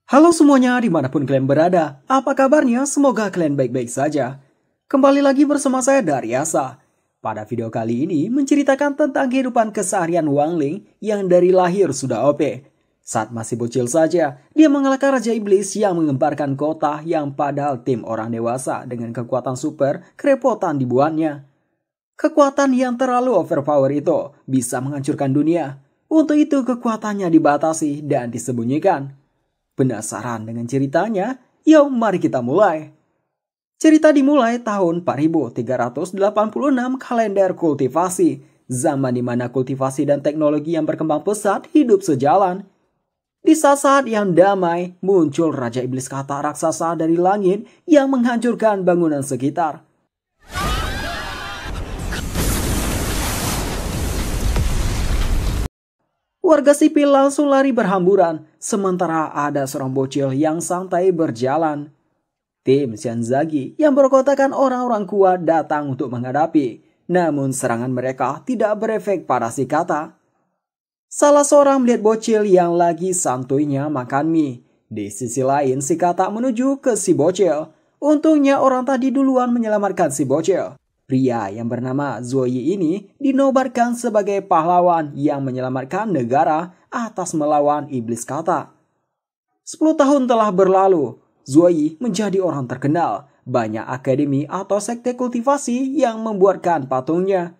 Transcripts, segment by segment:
Halo semuanya dimanapun kalian berada, apa kabarnya? Semoga kalian baik-baik saja. Kembali lagi bersama saya Daryasa. Pada video kali ini menceritakan tentang kehidupan keseharian Wang Ling yang dari lahir sudah OP. Saat masih bocil saja, dia mengalahkan Raja Iblis yang mengembarkan kota yang padahal tim orang dewasa dengan kekuatan super kerepotan dibuatnya. Kekuatan yang terlalu overpower itu bisa menghancurkan dunia. Untuk itu kekuatannya dibatasi dan disembunyikan. Penasaran dengan ceritanya? Yuk mari kita mulai. Cerita dimulai tahun 4386 kalender kultivasi, zaman di mana kultivasi dan teknologi yang berkembang pesat hidup sejalan. Di saat-saat yang damai, muncul Raja Iblis kata raksasa dari langit yang menghancurkan bangunan sekitar. Warga sipil langsung lari berhamburan, sementara ada seorang bocil yang santai berjalan. Tim Xianzagi yang berkotakan orang-orang kuat datang untuk menghadapi, namun serangan mereka tidak berefek pada si kata. Salah seorang melihat bocil yang lagi santuinya makan mie. Di sisi lain si kata menuju ke si bocil. Untungnya orang tadi duluan menyelamatkan si bocil. Pria yang bernama Zoyi ini dinobatkan sebagai pahlawan yang menyelamatkan negara atas melawan iblis kata. 10 tahun telah berlalu, Zoyi menjadi orang terkenal. Banyak akademi atau sekte kultivasi yang membuatkan patungnya.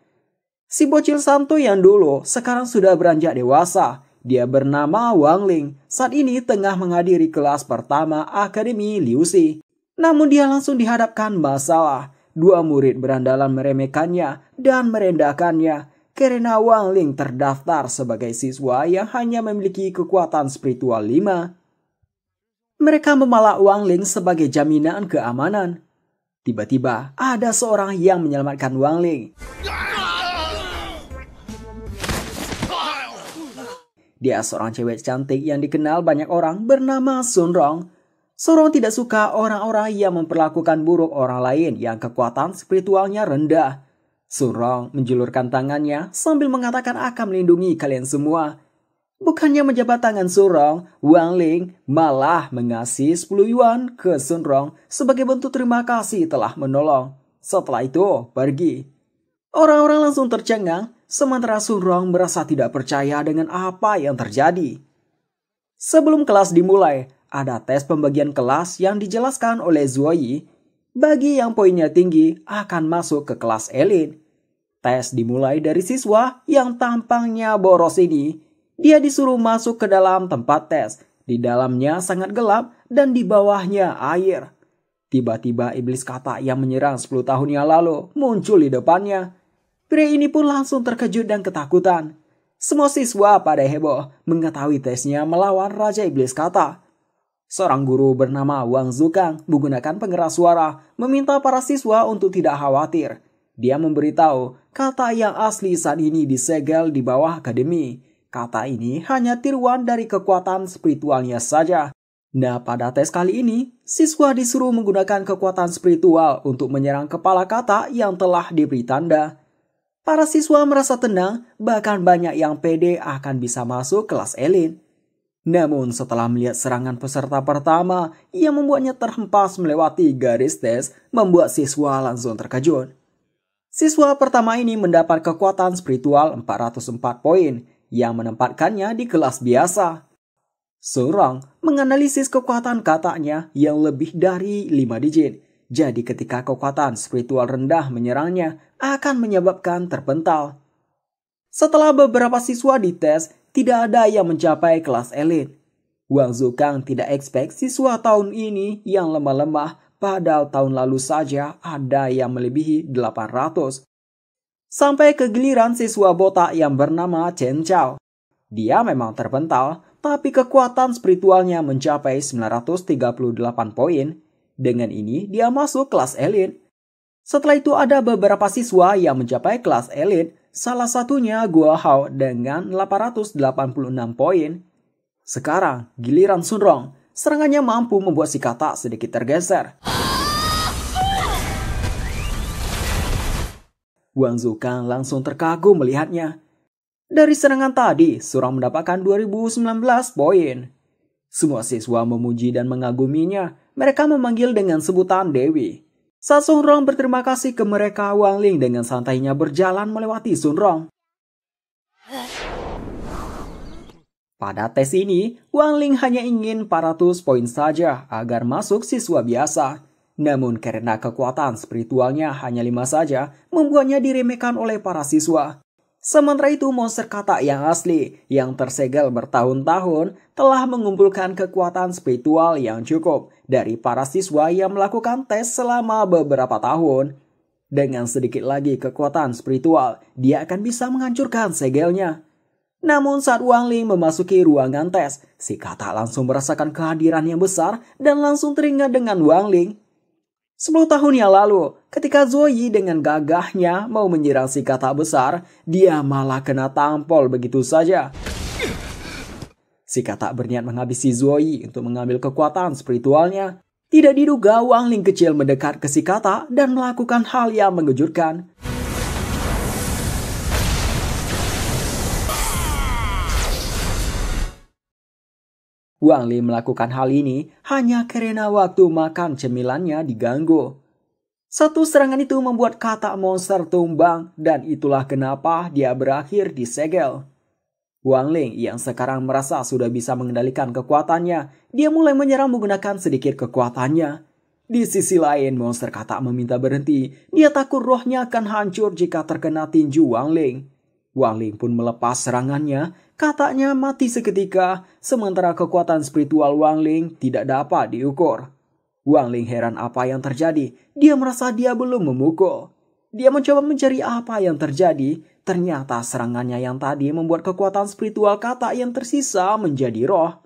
Si bocil santuy yang dulu sekarang sudah beranjak dewasa. Dia bernama Wang Ling. Saat ini tengah menghadiri kelas pertama Akademi Liuxi. Namun dia langsung dihadapkan masalah. Dua murid berandalan meremehkannya dan merendahkannya karena Wang Ling terdaftar sebagai siswa yang hanya memiliki kekuatan spiritual 5. Mereka memalak Wang Ling sebagai jaminan keamanan. Tiba-tiba ada seorang yang menyelamatkan Wang Ling. Dia seorang cewek cantik yang dikenal banyak orang bernama Sun Rong. Sun Rong tidak suka orang-orang yang memperlakukan buruk orang lain yang kekuatan spiritualnya rendah. Sun Rong menjulurkan tangannya sambil mengatakan akan melindungi kalian semua. Bukannya menjabat tangan Sun Rong, Wang Ling malah mengasih 10 yuan ke Sun Rong sebagai bentuk terima kasih telah menolong. Setelah itu, pergi. Orang-orang langsung tercengang, sementara Sun Rong merasa tidak percaya dengan apa yang terjadi. Sebelum kelas dimulai, ada tes pembagian kelas yang dijelaskan oleh Zoyi. Bagi yang poinnya tinggi akan masuk ke kelas elit. Tes dimulai dari siswa yang tampangnya boros ini. Dia disuruh masuk ke dalam tempat tes. Di dalamnya sangat gelap dan di bawahnya air. Tiba-tiba iblis kata yang menyerang 10 tahun yang lalu muncul di depannya. Pria ini pun langsung terkejut dan ketakutan. Semua siswa pada heboh mengetahui tesnya melawan Raja Iblis kata. Seorang guru bernama Wang Zukang menggunakan pengeras suara meminta para siswa untuk tidak khawatir. Dia memberitahu kata yang asli saat ini disegel di bawah akademi. Kata ini hanya tiruan dari kekuatan spiritualnya saja. Nah, pada tes kali ini, siswa disuruh menggunakan kekuatan spiritual untuk menyerang kepala kata yang telah diberi tanda. Para siswa merasa tenang, bahkan banyak yang pede akan bisa masuk kelas elit. Namun setelah melihat serangan peserta pertama yang membuatnya terhempas melewati garis tes, membuat siswa langsung terkejut. Siswa pertama ini mendapat kekuatan spiritual 404 poin yang menempatkannya di kelas biasa. Sun Rong menganalisis kekuatan katanya yang lebih dari 5 digit. Jadi ketika kekuatan spiritual rendah menyerangnya akan menyebabkan terpental. Setelah beberapa siswa dites, tidak ada yang mencapai kelas elit. Wang Zukang tidak expect siswa tahun ini yang lemah-lemah, padahal tahun lalu saja ada yang melebihi 800. Sampai ke giliran siswa botak yang bernama Chen Chao. Dia memang terpental, tapi kekuatan spiritualnya mencapai 938 poin. Dengan ini dia masuk kelas elit. Setelah itu ada beberapa siswa yang mencapai kelas elit. Salah satunya Guo Hao dengan 886 poin. Sekarang giliran Sun Rong. Serangannya mampu membuat si kata sedikit tergeser. Wang Zukang langsung terkagum melihatnya. Dari serangan tadi, Sun Rong mendapatkan 2019 poin. Semua siswa memuji dan mengaguminya. Mereka memanggil dengan sebutan Dewi. Saat Sun Rong berterima kasih ke mereka, Wang Ling dengan santainya berjalan melewati Sun Rong. Pada tes ini, Wang Ling hanya ingin 400 poin saja agar masuk siswa biasa. Namun karena kekuatan spiritualnya hanya 5 saja, membuatnya diremehkan oleh para siswa. Sementara itu monster katak yang asli, yang tersegel bertahun-tahun, telah mengumpulkan kekuatan spiritual yang cukup dari para siswa yang melakukan tes selama beberapa tahun. Dengan sedikit lagi kekuatan spiritual, dia akan bisa menghancurkan segelnya. Namun saat Wang Ling memasuki ruangan tes, si katak langsung merasakan kehadiran yang besar dan langsung teringat dengan Wang Ling. 10 tahun yang lalu, ketika Zoe dengan gagahnya mau menyerang si katak besar, dia malah kena tampol begitu saja. Si katak berniat menghabisi Zoe untuk mengambil kekuatan spiritualnya. Tidak diduga Wang Ling kecil mendekat ke si katak dan melakukan hal yang mengejutkan. Wang Ling melakukan hal ini hanya karena waktu makan cemilannya diganggu. Satu serangan itu membuat katak monster tumbang dan itulah kenapa dia berakhir di segel. Wang Ling yang sekarang merasa sudah bisa mengendalikan kekuatannya, dia mulai menyerang menggunakan sedikit kekuatannya. Di sisi lain, monster katak meminta berhenti. Dia takut rohnya akan hancur jika terkena tinju Wang Ling. Wang Ling pun melepas serangannya. Kataknya mati seketika, sementara kekuatan spiritual Wang Ling tidak dapat diukur. Wang Ling heran apa yang terjadi. Dia merasa dia belum memukul. Dia mencoba mencari apa yang terjadi. Ternyata serangannya yang tadi membuat kekuatan spiritual katak yang tersisa menjadi roh.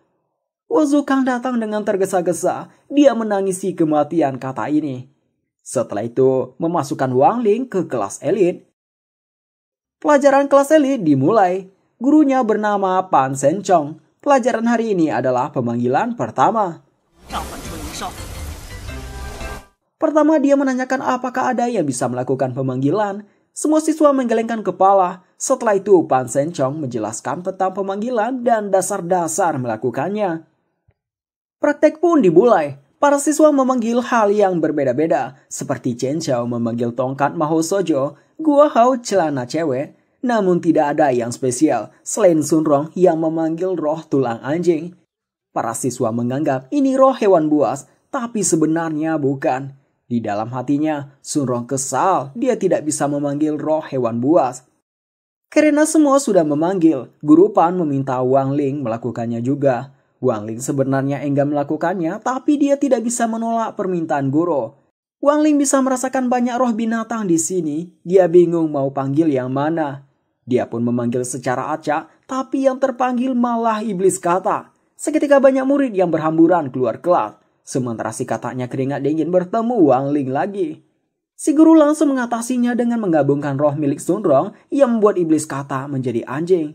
Wozu Kang datang dengan tergesa-gesa. Dia menangisi kematian katak ini. Setelah itu, memasukkan Wang Ling ke kelas elit. Pelajaran kelas elit dimulai. Gurunya bernama Pan Sen Chong. Pelajaran hari ini adalah pemanggilan pertama. Pertama dia menanyakan apakah ada yang bisa melakukan pemanggilan. Semua siswa menggelengkan kepala. Setelah itu Pan Sen Chong menjelaskan tentang pemanggilan dan dasar-dasar melakukannya. Praktek pun dimulai. Para siswa memanggil hal yang berbeda-beda. Seperti Chen Xiao memanggil tongkat Maho Sojo, Guo Hao celana cewek. Namun tidak ada yang spesial selain Sun Rong yang memanggil roh tulang anjing. Para siswa menganggap ini roh hewan buas, tapi sebenarnya bukan. Di dalam hatinya, Sun Rong kesal dia tidak bisa memanggil roh hewan buas. Karena semua sudah memanggil, Guru Pan meminta Wang Ling melakukannya juga. Wang Ling sebenarnya enggan melakukannya, tapi dia tidak bisa menolak permintaan guru. Wang Ling bisa merasakan banyak roh binatang di sini. Dia bingung mau panggil yang mana. Dia pun memanggil secara acak, tapi yang terpanggil malah iblis katak. Seketika banyak murid yang berhamburan keluar kelas. Sementara si kataknya keringat dingin bertemu Wang Ling lagi. Si guru langsung mengatasinya dengan menggabungkan roh milik Sun Rong yang membuat iblis katak menjadi anjing.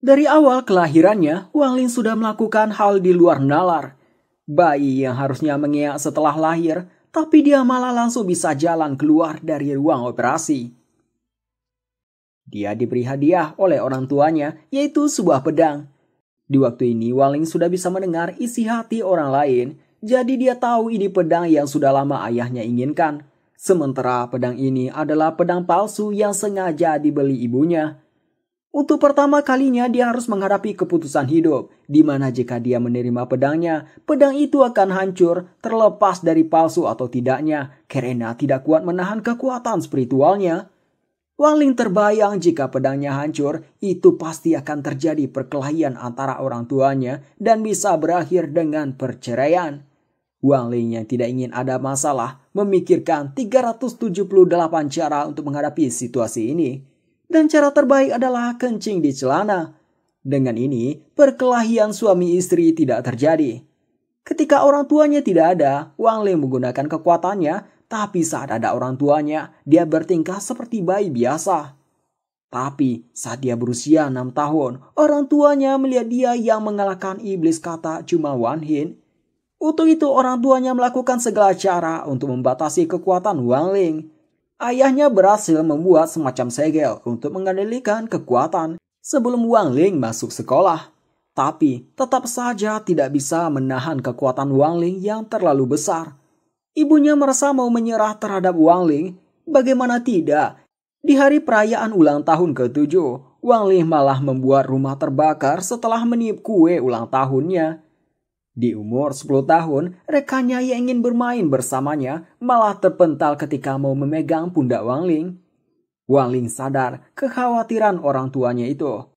Dari awal kelahirannya, Wang Ling sudah melakukan hal di luar nalar. Bayi yang harusnya mengeak setelah lahir, tapi dia malah langsung bisa jalan keluar dari ruang operasi. Dia diberi hadiah oleh orang tuanya, yaitu sebuah pedang. Di waktu ini, Wang Ling sudah bisa mendengar isi hati orang lain, jadi dia tahu ini pedang yang sudah lama ayahnya inginkan. Sementara pedang ini adalah pedang palsu yang sengaja dibeli ibunya. Untuk pertama kalinya dia harus menghadapi keputusan hidup, di mana jika dia menerima pedangnya, pedang itu akan hancur terlepas dari palsu atau tidaknya, karena tidak kuat menahan kekuatan spiritualnya. Wang Ling terbayang jika pedangnya hancur, itu pasti akan terjadi perkelahian antara orang tuanya dan bisa berakhir dengan perceraian. Wang Ling yang tidak ingin ada masalah, memikirkan 378 cara untuk menghadapi situasi ini. Dan cara terbaik adalah kencing di celana. Dengan ini, perkelahian suami istri tidak terjadi. Ketika orang tuanya tidak ada, Wang Ling menggunakan kekuatannya, tapi saat ada orang tuanya, dia bertingkah seperti bayi biasa. Tapi saat dia berusia 6 tahun, orang tuanya melihat dia yang mengalahkan iblis katak cuma Wan Hin. Untuk itu orang tuanya melakukan segala cara untuk membatasi kekuatan Wang Ling. Ayahnya berhasil membuat semacam segel untuk mengendalikan kekuatan. sebelum Wang Ling masuk sekolah. Tapi tetap saja tidak bisa menahan kekuatan Wang Ling yang terlalu besar. Ibunya merasa mau menyerah terhadap Wang Ling. Bagaimana tidak? Di hari perayaan ulang tahun ke-7, Wang Ling malah membuat rumah terbakar setelah meniup kue ulang tahunnya. Di umur 10 tahun, rekannya yang ingin bermain bersamanya malah terpental ketika mau memegang pundak Wang Ling. Wang Ling sadar kekhawatiran orang tuanya itu.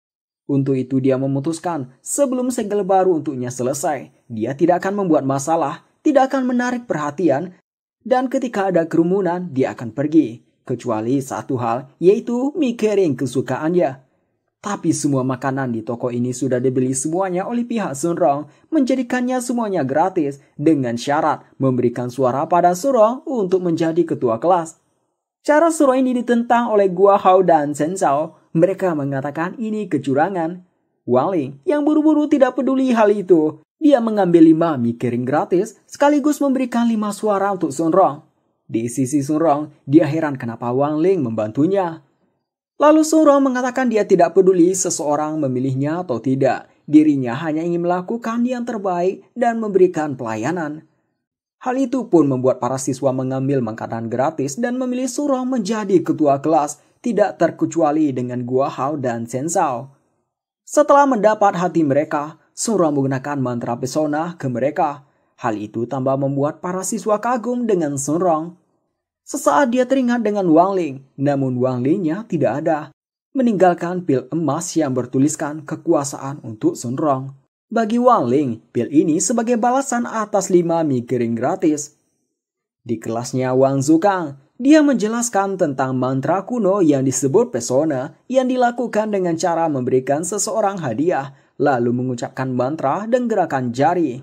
Untuk itu dia memutuskan sebelum segel baru untuknya selesai, dia tidak akan membuat masalah, tidak akan menarik perhatian, dan ketika ada kerumunan dia akan pergi. Kecuali satu hal, yaitu mie kering kesukaannya. Tapi semua makanan di toko ini sudah dibeli semuanya oleh pihak Sun Rong, menjadikannya semuanya gratis dengan syarat memberikan suara pada Sun Rong untuk menjadi ketua kelas. Cara Sun Rong ini ditentang oleh Guo Hao dan Chen Zhao. Mereka mengatakan ini kecurangan. Wang Ling yang buru-buru tidak peduli hal itu. Dia mengambil 5 mie kering gratis sekaligus memberikan 5 suara untuk Sun Rong. Di sisi Sun Rong, dia heran kenapa Wang Ling membantunya. Lalu Sun Rong mengatakan dia tidak peduli seseorang memilihnya atau tidak. Dirinya hanya ingin melakukan yang terbaik dan memberikan pelayanan. Hal itu pun membuat para siswa mengambil makanan gratis dan memilih Sun Rong menjadi ketua kelas, tidak terkecuali dengan Guo Hao dan Chen Zhao. Setelah mendapat hati mereka, Sun Rong menggunakan mantra pesona ke mereka. Hal itu tambah membuat para siswa kagum dengan Sun Rong. Sesaat dia teringat dengan Wang Ling, namun Wang Lingnya tidak ada. Meninggalkan pil emas yang bertuliskan kekuasaan untuk Sun Rong. Bagi Wang Ling, pil ini sebagai balasan atas 5 mie kering gratis. Di kelasnya Wang Zukang, dia menjelaskan tentang mantra kuno yang disebut pesona yang dilakukan dengan cara memberikan seseorang hadiah, lalu mengucapkan mantra dan gerakan jari.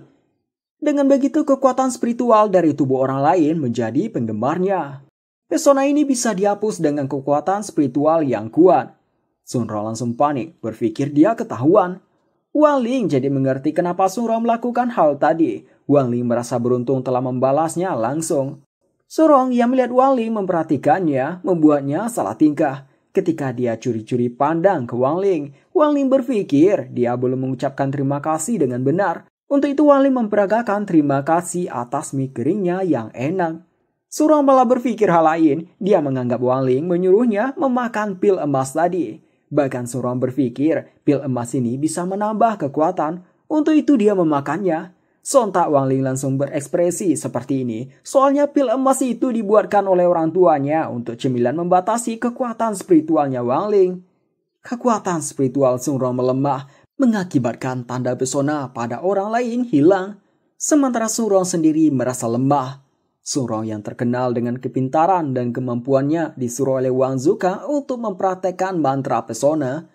Dengan begitu kekuatan spiritual dari tubuh orang lain menjadi penggemarnya. Pesona ini bisa dihapus dengan kekuatan spiritual yang kuat. Sun Rong langsung panik, berpikir dia ketahuan. Wang Ling jadi mengerti kenapa Sun Rong melakukan hal tadi. Wang Ling merasa beruntung telah membalasnya langsung. Sun Rong yang melihat Wang Ling memperhatikannya membuatnya salah tingkah. Ketika dia curi-curi pandang ke Wang Ling berpikir dia belum mengucapkan terima kasih dengan benar. Untuk itu Wang Ling memperagakan terima kasih atas mie keringnya yang enak. Sun Rong malah berpikir hal lain. Dia menganggap Wang Ling menyuruhnya memakan pil emas tadi. Bahkan Sun Rong berpikir pil emas ini bisa menambah kekuatan. Untuk itu dia memakannya. Sontak Wang Ling langsung berekspresi seperti ini. Soalnya pil emas itu dibuatkan oleh orang tuanya untuk cemilan membatasi kekuatan spiritualnya Wang Ling. Kekuatan spiritual Sun Rong melemah, mengakibatkan tanda pesona pada orang lain hilang. Sementara Sun Rong sendiri merasa lemah. Sun Rong yang terkenal dengan kepintaran dan kemampuannya disuruh oleh Wang Zukang untuk mempraktekkan mantra pesona.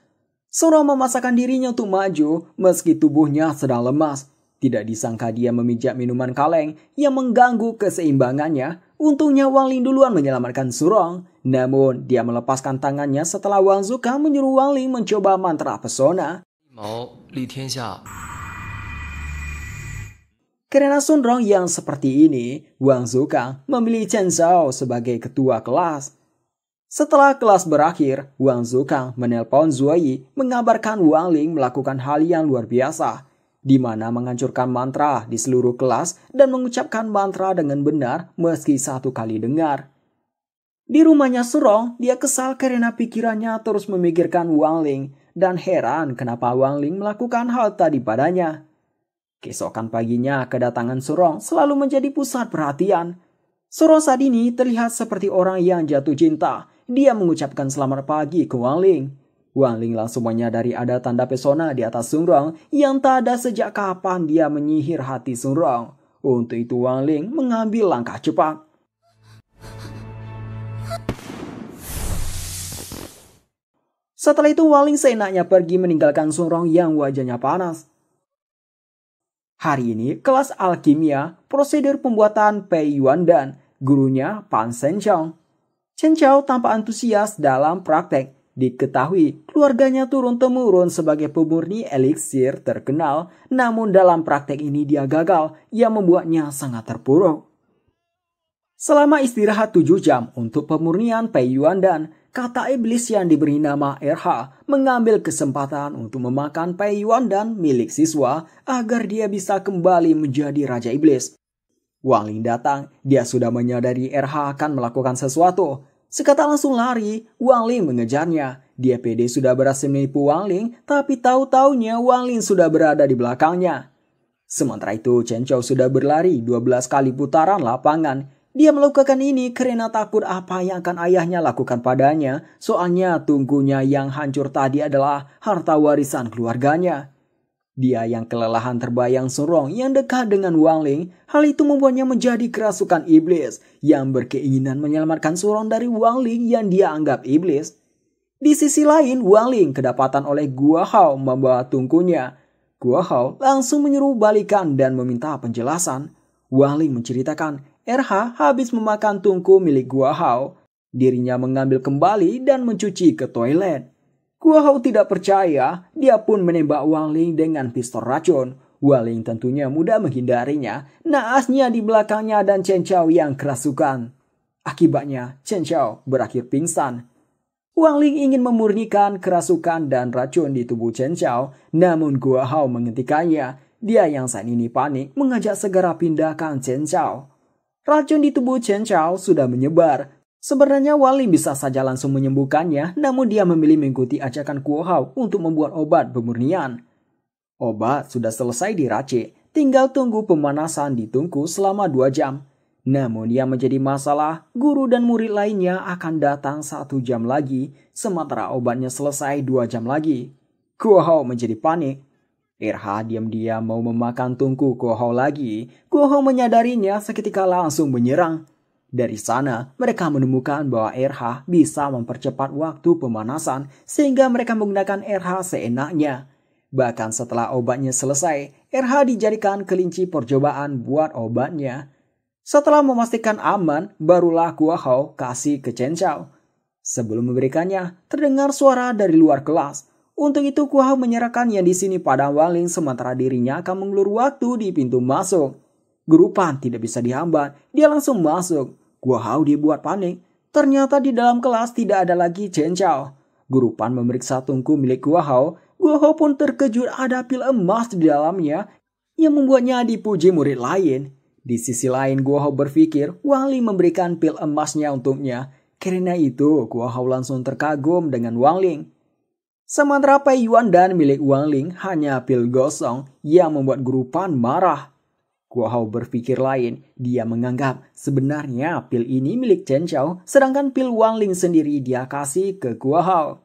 Sun Rong memaksakan dirinya untuk maju meski tubuhnya sedang lemas. Tidak disangka dia memijak minuman kaleng yang mengganggu keseimbangannya. Untungnya Wang Ling duluan menyelamatkan Sun Rong. Namun dia melepaskan tangannya setelah Wang Zukang menyuruh Wang Ling mencoba mantra pesona. Karena Sun Rong yang seperti ini, Wang Zukang memilih Chen Zhao sebagai ketua kelas. Setelah kelas berakhir, Wang Zukang menelpon Zuoyi mengabarkan Wang Ling melakukan hal yang luar biasa, di mana menghancurkan mantra di seluruh kelas dan mengucapkan mantra dengan benar meski 1 kali dengar. Di rumahnya Sun Rong, dia kesal karena pikirannya terus memikirkan Wang Ling dan heran kenapa Wang Ling melakukan hal tadi padanya. Keesokan paginya, kedatangan Sun Rong selalu menjadi pusat perhatian. Sun Rong saat ini terlihat seperti orang yang jatuh cinta. Dia mengucapkan selamat pagi ke Wang Ling. Wang Ling langsung menyadari ada tanda pesona di atas Sun Rong yang tak ada sejak kapan dia menyihir hati Sun Rong. Untuk itu Wang Ling mengambil langkah cepat. Setelah itu Wang Ling seenaknya pergi meninggalkan Sun Rong yang wajahnya panas. Hari ini kelas alkimia, prosedur pembuatan Pei Yuan dan gurunya Pan Shen Chong. Chen Chao tampak antusias dalam praktek. Diketahui keluarganya turun-temurun sebagai pemurni eliksir terkenal, namun dalam praktek ini dia gagal yang membuatnya sangat terpuruk. Selama istirahat 7 jam untuk pemurnian Pei Yuandan, kata iblis yang diberi nama RH mengambil kesempatan untuk memakan Pei Yuandan milik siswa agar dia bisa kembali menjadi Raja Iblis. Wang Ling datang, dia sudah menyadari RH akan melakukan sesuatu. Sekata langsung lari, Wang Ling mengejarnya. Dia pede sudah berhasil menipu Wang Ling, tapi tahu-taunya Wang Ling sudah berada di belakangnya. Sementara itu, Chen Zhao sudah berlari 12 kali putaran lapangan. Dia melakukan ini karena takut apa yang akan ayahnya lakukan padanya, soalnya tungkunya yang hancur tadi adalah harta warisan keluarganya. Dia yang kelelahan terbayang sorong yang dekat dengan Wang Ling, hal itu membuatnya menjadi kerasukan iblis yang berkeinginan menyelamatkan sorong dari Wang Ling yang dia anggap iblis. Di sisi lain, Wang Ling kedapatan oleh Guo Hao membawa tungkunya. Guo Hao langsung menyuruh balikan dan meminta penjelasan. Wang Ling menceritakan, RH habis memakan tungku milik Guo Hao. Dirinya mengambil kembali dan mencuci ke toilet. Guo Hao tidak percaya, dia pun menembak Wang Ling dengan pistol racun. Wang Ling tentunya mudah menghindarinya, naasnya di belakangnya dan Chen Zhao yang kerasukan. Akibatnya, Chen Zhao berakhir pingsan. Wang Ling ingin memurnikan kerasukan dan racun di tubuh Chen Zhao, namun Guo Hao menghentikannya. Dia yang saat ini panik mengajak segera pindahkan Chen Zhao. Racun di tubuh Chen Zhao sudah menyebar. Sebenarnya Wang Ling bisa saja langsung menyembuhkannya, namun dia memilih mengikuti ajakan Guo Hao untuk membuat obat pemurnian. Obat sudah selesai diracik, tinggal tunggu pemanasan di tungku selama 2 jam. Namun yang menjadi masalah, guru dan murid lainnya akan datang 1 jam lagi, sementara obatnya selesai 2 jam lagi. Guo Hao menjadi panik. RH diam-diam mau memakan tungku Guo Hao lagi. Guo Hao menyadarinya seketika langsung menyerang. Dari sana, mereka menemukan bahwa RH bisa mempercepat waktu pemanasan sehingga mereka menggunakan RH seenaknya. Bahkan setelah obatnya selesai, RH dijadikan kelinci percobaan buat obatnya. Setelah memastikan aman, barulah Guo Hao kasih ke Chen Zhao. Sebelum memberikannya, terdengar suara dari luar kelas. Untuk itu Guo Hao menyerahkan yang di sini pada Wang Ling sementara dirinya akan mengulur waktu di pintu masuk. Guru Pan tidak bisa dihambat, dia langsung masuk. Guo Hao dibuat panik. Ternyata di dalam kelas tidak ada lagi Chen Zhao. Guru Pan memeriksa tungku milik Guo Hao. Guo Hao pun terkejut ada pil emas di dalamnya yang membuatnya dipuji murid lain. Di sisi lain Guo Hao berpikir Wang Ling memberikan pil emasnya untuknya. Karena itu Guo Hao langsung terkagum dengan Wang Ling. Sementara Pei Yuandan milik Wang Ling hanya pil gosong yang membuat Guru Pan marah. Guo Hao berpikir lain, dia menganggap sebenarnya pil ini milik Chen Zhao, sedangkan pil Wang Ling sendiri dia kasih ke Guo Hao.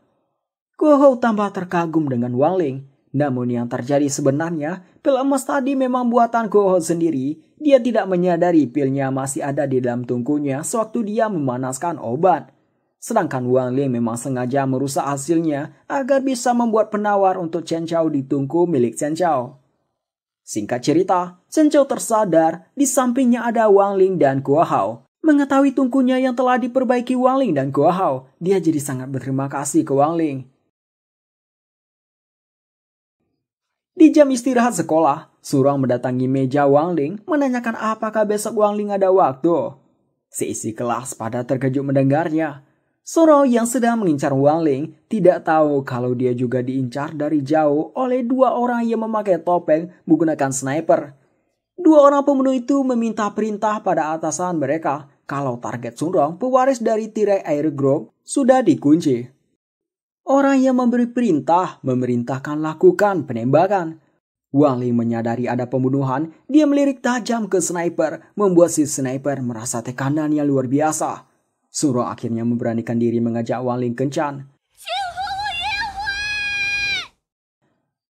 Guo Hao tambah terkagum dengan Wang Ling. Namun yang terjadi sebenarnya, pil emas tadi memang buatan Guo Hao sendiri. Dia tidak menyadari pilnya masih ada di dalam tungkunya sewaktu dia memanaskan obat. Sedangkan Wang Ling memang sengaja merusak hasilnya agar bisa membuat penawar untuk Chen Zhao di tungku milik Chen Zhao. Singkat cerita, Chen Zhao tersadar di sampingnya ada Wang Ling dan Guo Hao. Mengetahui tungkunya yang telah diperbaiki Wang Ling dan Guo Hao, dia jadi sangat berterima kasih ke Wang Ling. Di jam istirahat sekolah, Surong mendatangi meja Wang Ling menanyakan apakah besok Wang Ling ada waktu. Seisi kelas pada terkejut mendengarnya. Surong yang sedang mengincar Wang Ling tidak tahu kalau dia juga diincar dari jauh oleh 2 orang yang memakai topeng menggunakan sniper. 2 orang pembunuh itu meminta perintah pada atasan mereka kalau target Surong, pewaris dari tirai air group, sudah dikunci. Orang yang memberi perintah memerintahkan lakukan penembakan. Wang Ling menyadari ada pembunuhan, dia melirik tajam ke sniper, membuat si sniper merasa tekanan yang luar biasa. Surong akhirnya memberanikan diri mengajak Wang Ling kencan.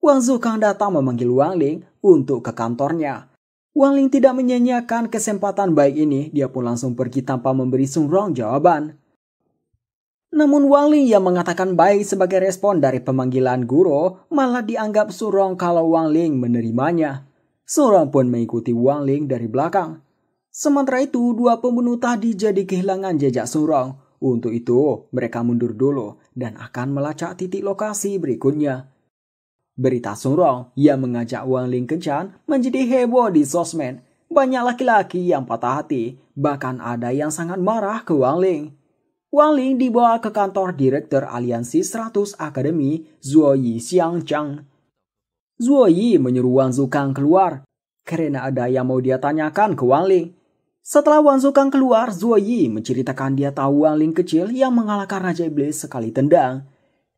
Wang Zukang datang memanggil Wang Ling untuk ke kantornya. Wang Ling tidak menyanyiakan kesempatan baik ini, dia pun langsung pergi tanpa memberi Surong jawaban. Namun Wang Ling yang mengatakan baik sebagai respon dari pemanggilan guru malah dianggap Surong kalau Wang Ling menerimanya. Surong pun mengikuti Wang Ling dari belakang. Sementara itu, 2 pembunuh tadi jadi kehilangan jejak Surong. Untuk itu, mereka mundur dulu dan akan melacak titik lokasi berikutnya. Berita Surong yang mengajak Wang Ling kencan menjadi heboh di sosmed. Banyak laki-laki yang patah hati, bahkan ada yang sangat marah ke Wang Ling. Wang Ling dibawa ke kantor Direktur Aliansi 100 Akademi Zuo Yi Xiangchang. Zuo Yi menyuruh Wang Zukang keluar, karena ada yang mau dia tanyakan ke Wang Ling. Setelah Wang Zukang keluar, Zuo Yi menceritakan dia tahu Wang Ling kecil yang mengalahkan Raja Iblis sekali tendang.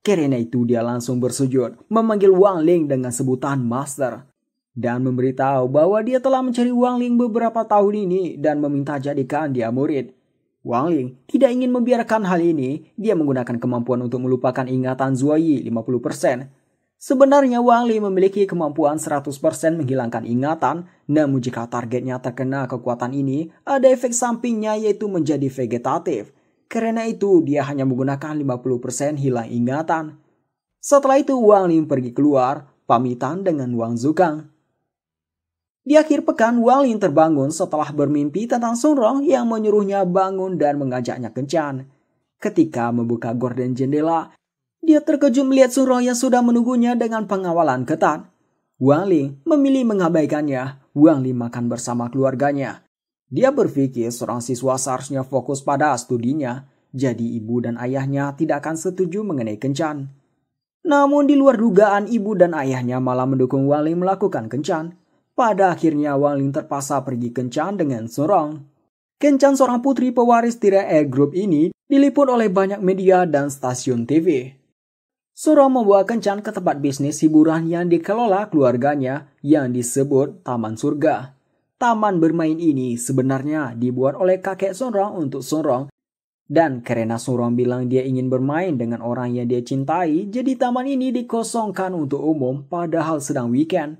Karena itu dia langsung bersujud, memanggil Wang Ling dengan sebutan Master. Dan memberitahu bahwa dia telah mencari Wang Ling beberapa tahun ini dan meminta jadikan dia murid. Wang Ling tidak ingin membiarkan hal ini, dia menggunakan kemampuan untuk melupakan ingatan Zuo Yi 50%. Sebenarnya Wang Ling memiliki kemampuan 100% menghilangkan ingatan, namun jika targetnya terkena kekuatan ini, ada efek sampingnya yaitu menjadi vegetatif. Karena itu dia hanya menggunakan 50% hilang ingatan. Setelah itu Wang Ling pergi keluar, pamitan dengan Wang Zukang. Di akhir pekan, Wang Ling terbangun setelah bermimpi tentang Sun Rong yang menyuruhnya bangun dan mengajaknya kencan. Ketika membuka gorden jendela, dia terkejut melihat Sun Rong yang sudah menunggunya dengan pengawalan ketat. Wang Ling memilih mengabaikannya. Wang Ling makan bersama keluarganya. Dia berpikir seorang siswa seharusnya fokus pada studinya, jadi ibu dan ayahnya tidak akan setuju mengenai kencan. Namun di luar dugaan, ibu dan ayahnya malah mendukung Wang Ling melakukan kencan. Pada akhirnya Wang Ling terpaksa pergi kencan dengan Sun Rong. Kencan seorang putri pewaris Tirai Air Group ini diliput oleh banyak media dan stasiun TV. Sun Rong membawa kencan ke tempat bisnis hiburan yang dikelola keluarganya yang disebut Taman Surga. Taman bermain ini sebenarnya dibuat oleh kakek Sun Rong untuk Sun Rong. Dan karena Sun Rong bilang dia ingin bermain dengan orang yang dia cintai, jadi taman ini dikosongkan untuk umum padahal sedang weekend.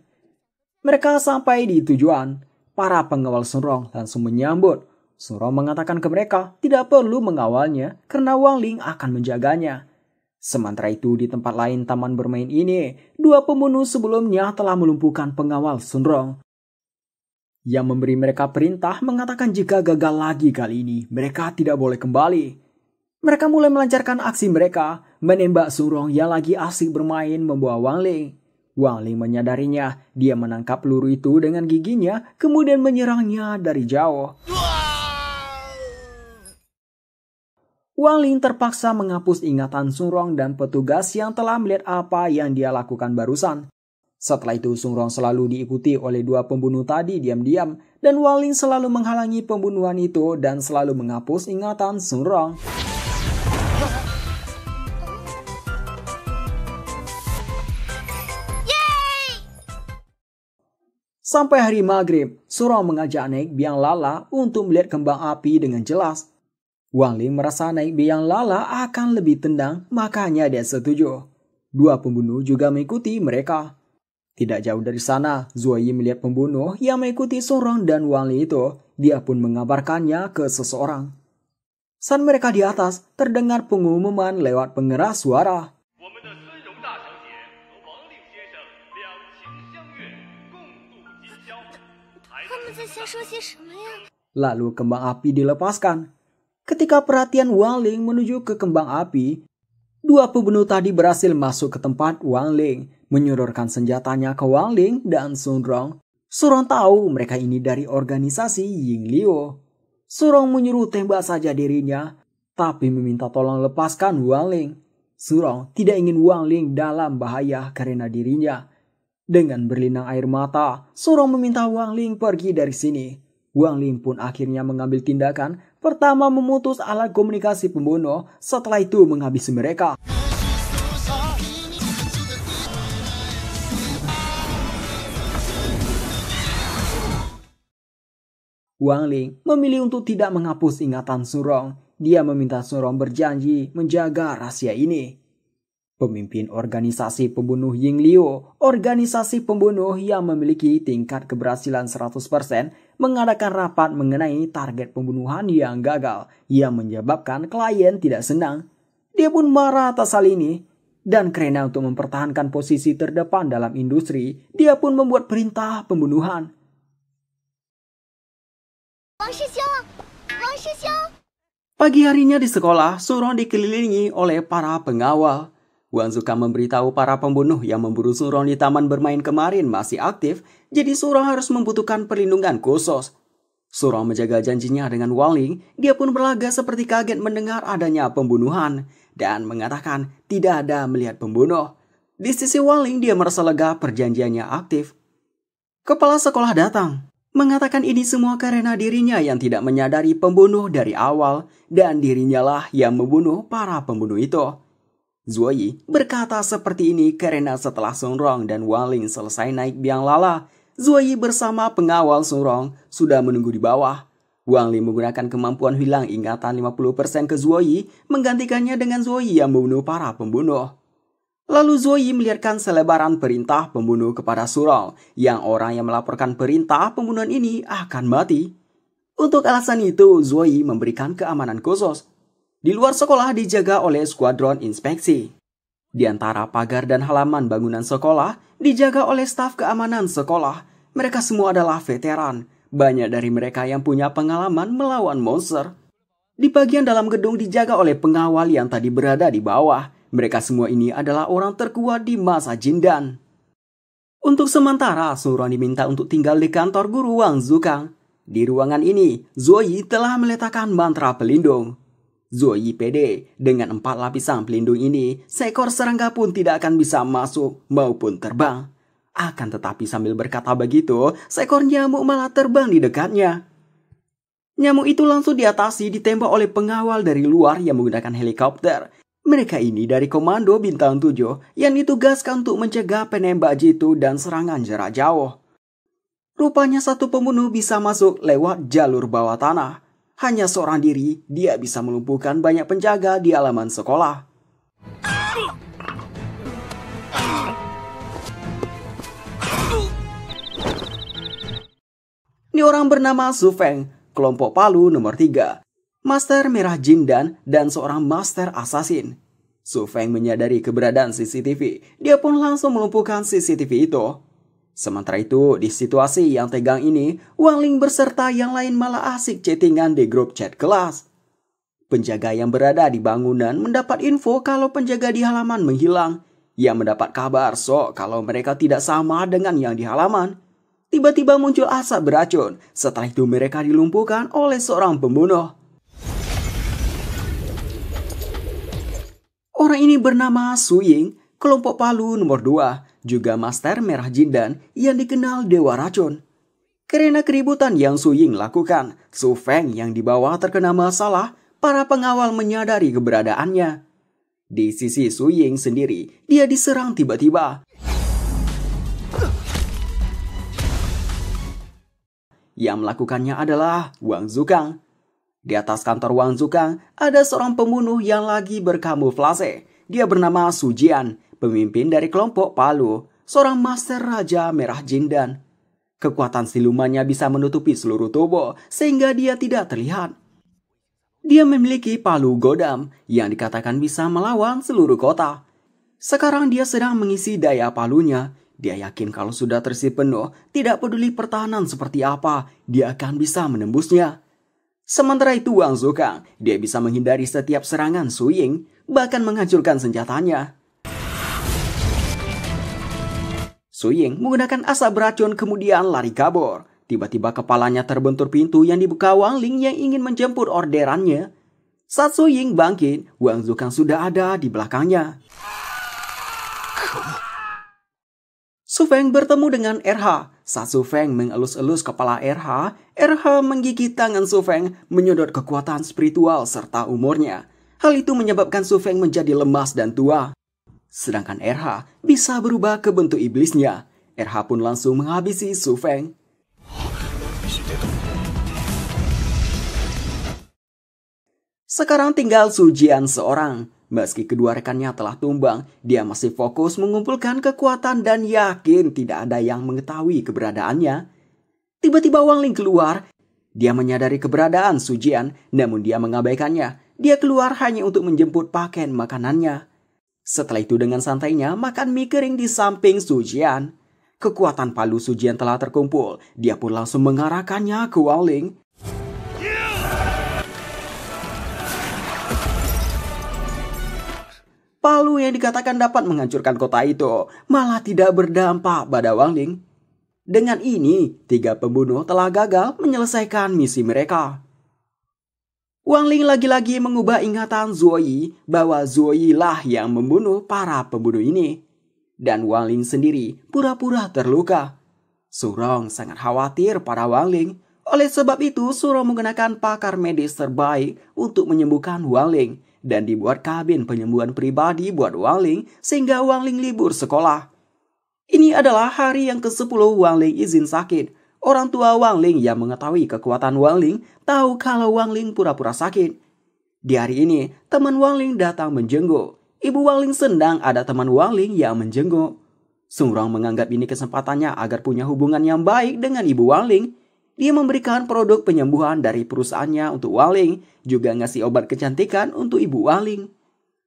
Mereka sampai di tujuan. Para pengawal Sun Rong langsung menyambut. Sun Rong mengatakan ke mereka tidak perlu mengawalnya karena Wang Ling akan menjaganya. Sementara itu di tempat lain taman bermain ini, dua pembunuh sebelumnya telah melumpuhkan pengawal Sun Rong. Yang memberi mereka perintah mengatakan jika gagal lagi kali ini, mereka tidak boleh kembali. Mereka mulai melancarkan aksi mereka, menembak Sun Rong yang lagi asik bermain membawa Wang Ling. Wang Ling menyadarinya, dia menangkap peluru itu dengan giginya, kemudian menyerangnya dari jauh. Wang Ling terpaksa menghapus ingatan Sun Rong dan petugas yang telah melihat apa yang dia lakukan barusan. Setelah itu Sun Rong selalu diikuti oleh dua pembunuh tadi diam-diam, dan Wang Ling selalu menghalangi pembunuhan itu dan selalu menghapus ingatan Sun Rong. Sampai hari maghrib, Sun Rong mengajak naik biang lala untuk melihat kembang api dengan jelas. Wang Ling merasa naik biang lala akan lebih tenang, makanya dia setuju. Dua pembunuh juga mengikuti mereka. Tidak jauh dari sana, Zuo Yi melihat pembunuh yang mengikuti Sun Rong dan Wang Ling itu. Dia pun mengabarkannya ke seseorang. Saat mereka di atas, terdengar pengumuman lewat pengeras suara. Lalu kembang api dilepaskan. Ketika perhatian Wang Ling menuju ke kembang api, dua pembunuh tadi berhasil masuk ke tempat Wang Ling, menyodorkan senjatanya ke Wang Ling dan Sun Rong. Sun Rong tahu mereka ini dari organisasi Ying Liu. Sun Rong menyuruh tembak saja dirinya, tapi meminta tolong lepaskan Wang Ling. Sun Rong tidak ingin Wang Ling dalam bahaya karena dirinya. Dengan berlinang air mata, Sun Rong meminta Wang Ling pergi dari sini. Wang Ling pun akhirnya mengambil tindakan. Pertama memutus alat komunikasi pembunuh, setelah itu menghabisi mereka. Wang Ling memilih untuk tidak menghapus ingatan Sun Rong. Dia meminta Sun Rong berjanji menjaga rahasia ini. Pemimpin organisasi pembunuh Ying Liu, organisasi pembunuh yang memiliki tingkat keberhasilan 100%, mengadakan rapat mengenai target pembunuhan yang gagal, yang menyebabkan klien tidak senang. Dia pun marah atas hal ini, dan karena untuk mempertahankan posisi terdepan dalam industri, dia pun membuat perintah pembunuhan. Pagi harinya di sekolah, Sun Rong dikelilingi oleh para pengawal. Wang Zukang memberitahu para pembunuh yang memburu Surong di taman bermain kemarin masih aktif, jadi Surong harus membutuhkan perlindungan khusus. Surong menjaga janjinya dengan Wang Ling, dia pun berlagak seperti kaget mendengar adanya pembunuhan, dan mengatakan tidak ada melihat pembunuh. Di sisi Wang Ling, dia merasa lega perjanjiannya aktif. Kepala sekolah datang, mengatakan ini semua karena dirinya yang tidak menyadari pembunuh dari awal, dan dirinya lah yang membunuh para pembunuh itu. Zuoyi berkata seperti ini karena setelah Songrong dan Wang Ling selesai naik biang lala, Zuoyi bersama pengawal Songrong sudah menunggu di bawah. Wang Ling menggunakan kemampuan hilang ingatan 50% ke Zuoyi, menggantikannya dengan Zuoyi yang membunuh para pembunuh. Lalu Zuoyi melihatkan selebaran perintah pembunuh kepada Surong, yang orang yang melaporkan perintah pembunuhan ini akan mati. Untuk alasan itu, Zuoyi memberikan keamanan khusus. Di luar sekolah dijaga oleh skuadron inspeksi. Di antara pagar dan halaman bangunan sekolah dijaga oleh staf keamanan sekolah. Mereka semua adalah veteran. Banyak dari mereka yang punya pengalaman melawan monster. Di bagian dalam gedung dijaga oleh pengawal yang tadi berada di bawah. Mereka semua ini adalah orang terkuat di masa Jindan. Untuk sementara, Surong diminta untuk tinggal di kantor guru Wang Zukang. Di ruangan ini, Zuoyi telah meletakkan mantra pelindung. Zuoyi pede, dengan 4 lapisan pelindung ini, seekor serangga pun tidak akan bisa masuk maupun terbang. Akan tetapi sambil berkata begitu, seekor nyamuk malah terbang di dekatnya. Nyamuk itu langsung diatasi ditembak oleh pengawal dari luar yang menggunakan helikopter. Mereka ini dari Komando Bintang 7 yang ditugaskan untuk mencegah penembak jitu dan serangan jarak jauh. Rupanya satu pembunuh bisa masuk lewat jalur bawah tanah. Hanya seorang diri, dia bisa melumpuhkan banyak penjaga di halaman sekolah. Ini orang bernama Su Feng, kelompok Palu nomor 3, Master Merah Jindan, dan seorang Master Assassin. Su Feng menyadari keberadaan CCTV, dia pun langsung melumpuhkan CCTV itu. Sementara itu, di situasi yang tegang ini, Wang Ling berserta yang lain malah asik chattingan di grup chat kelas. Penjaga yang berada di bangunan mendapat info kalau penjaga di halaman menghilang. Ia mendapat kabar kalau mereka tidak sama dengan yang di halaman. Tiba-tiba muncul asap beracun, setelah itu mereka dilumpuhkan oleh seorang pembunuh. Orang ini bernama Su Ying, kelompok Palu nomor 2. Juga Master Merah Jindan yang dikenal Dewa Racun. Karena keributan yang Su Ying lakukan, Su Feng yang di bawah terkena masalah, para pengawal menyadari keberadaannya. Di sisi Su Ying sendiri, dia diserang tiba-tiba. Yang melakukannya adalah Wang Zukang. Di atas kantor Wang Zukang, ada seorang pembunuh yang lagi berkamuflase. Dia bernama Su Jian, pemimpin dari kelompok Palu, seorang Master Raja Merah Jindan. Kekuatan silumannya bisa menutupi seluruh tubuh, sehingga dia tidak terlihat. Dia memiliki palu godam, yang dikatakan bisa melawan seluruh kota. Sekarang dia sedang mengisi daya palunya. Dia yakin kalau sudah terisi penuh, tidak peduli pertahanan seperti apa, dia akan bisa menembusnya. Sementara itu Wang Zukang, dia bisa menghindari setiap serangan Su Ying, bahkan menghancurkan senjatanya. Su Ying menggunakan asap beracun kemudian lari kabur. Tiba-tiba kepalanya terbentur pintu yang dibuka Wang Ling yang ingin menjemput orderannya. Saat Su Ying bangkit, Wang Zukang sudah ada di belakangnya. Su Feng bertemu dengan RH. Saat Su Feng mengelus-elus kepala RH, RH menggigit tangan Su Feng, menyedot kekuatan spiritual serta umurnya. Hal itu menyebabkan Su Feng menjadi lemas dan tua. Sedangkan RH bisa berubah ke bentuk iblisnya. RH pun langsung menghabisi Su Feng. Sekarang tinggal Su Jian seorang. Meski kedua rekannya telah tumbang, dia masih fokus mengumpulkan kekuatan dan yakin tidak ada yang mengetahui keberadaannya. Tiba-tiba Wang Ling keluar. Dia menyadari keberadaan Su Jian, namun dia mengabaikannya. Dia keluar hanya untuk menjemput pakaian makanannya. Setelah itu dengan santainya makan mie kering di samping Su Jian. Kekuatan palu Su Jian telah terkumpul. Dia pun langsung mengarahkannya ke Wang Ling. Palu yang dikatakan dapat menghancurkan kota itu malah tidak berdampak pada Wang Ling. Dengan ini, 3 pembunuh telah gagal menyelesaikan misi mereka. Wang Ling lagi-lagi mengubah ingatan Zuo Yi bahwa Zuo Yi lah yang membunuh para pembunuh ini. Dan Wang Ling sendiri pura-pura terluka. Su Rong sangat khawatir pada Wang Ling. Oleh sebab itu, Su Rong menggunakan pakar medis terbaik untuk menyembuhkan Wang Ling. Dan dibuat kabin penyembuhan pribadi buat Wang Ling sehingga Wang Ling libur sekolah. Ini adalah hari yang ke-10 Wang Ling izin sakit. Orang tua Wang Ling yang mengetahui kekuatan Wang Ling tahu kalau Wang Ling pura-pura sakit. Di hari ini, teman Wang Ling datang menjenguk. Ibu Wang Ling senang ada teman Wang Ling yang menjenguk. Su Rong menganggap ini kesempatannya agar punya hubungan yang baik dengan ibu Wang Ling. Dia memberikan produk penyembuhan dari perusahaannya untuk Wang Ling, juga ngasih obat kecantikan untuk ibu Wang Ling.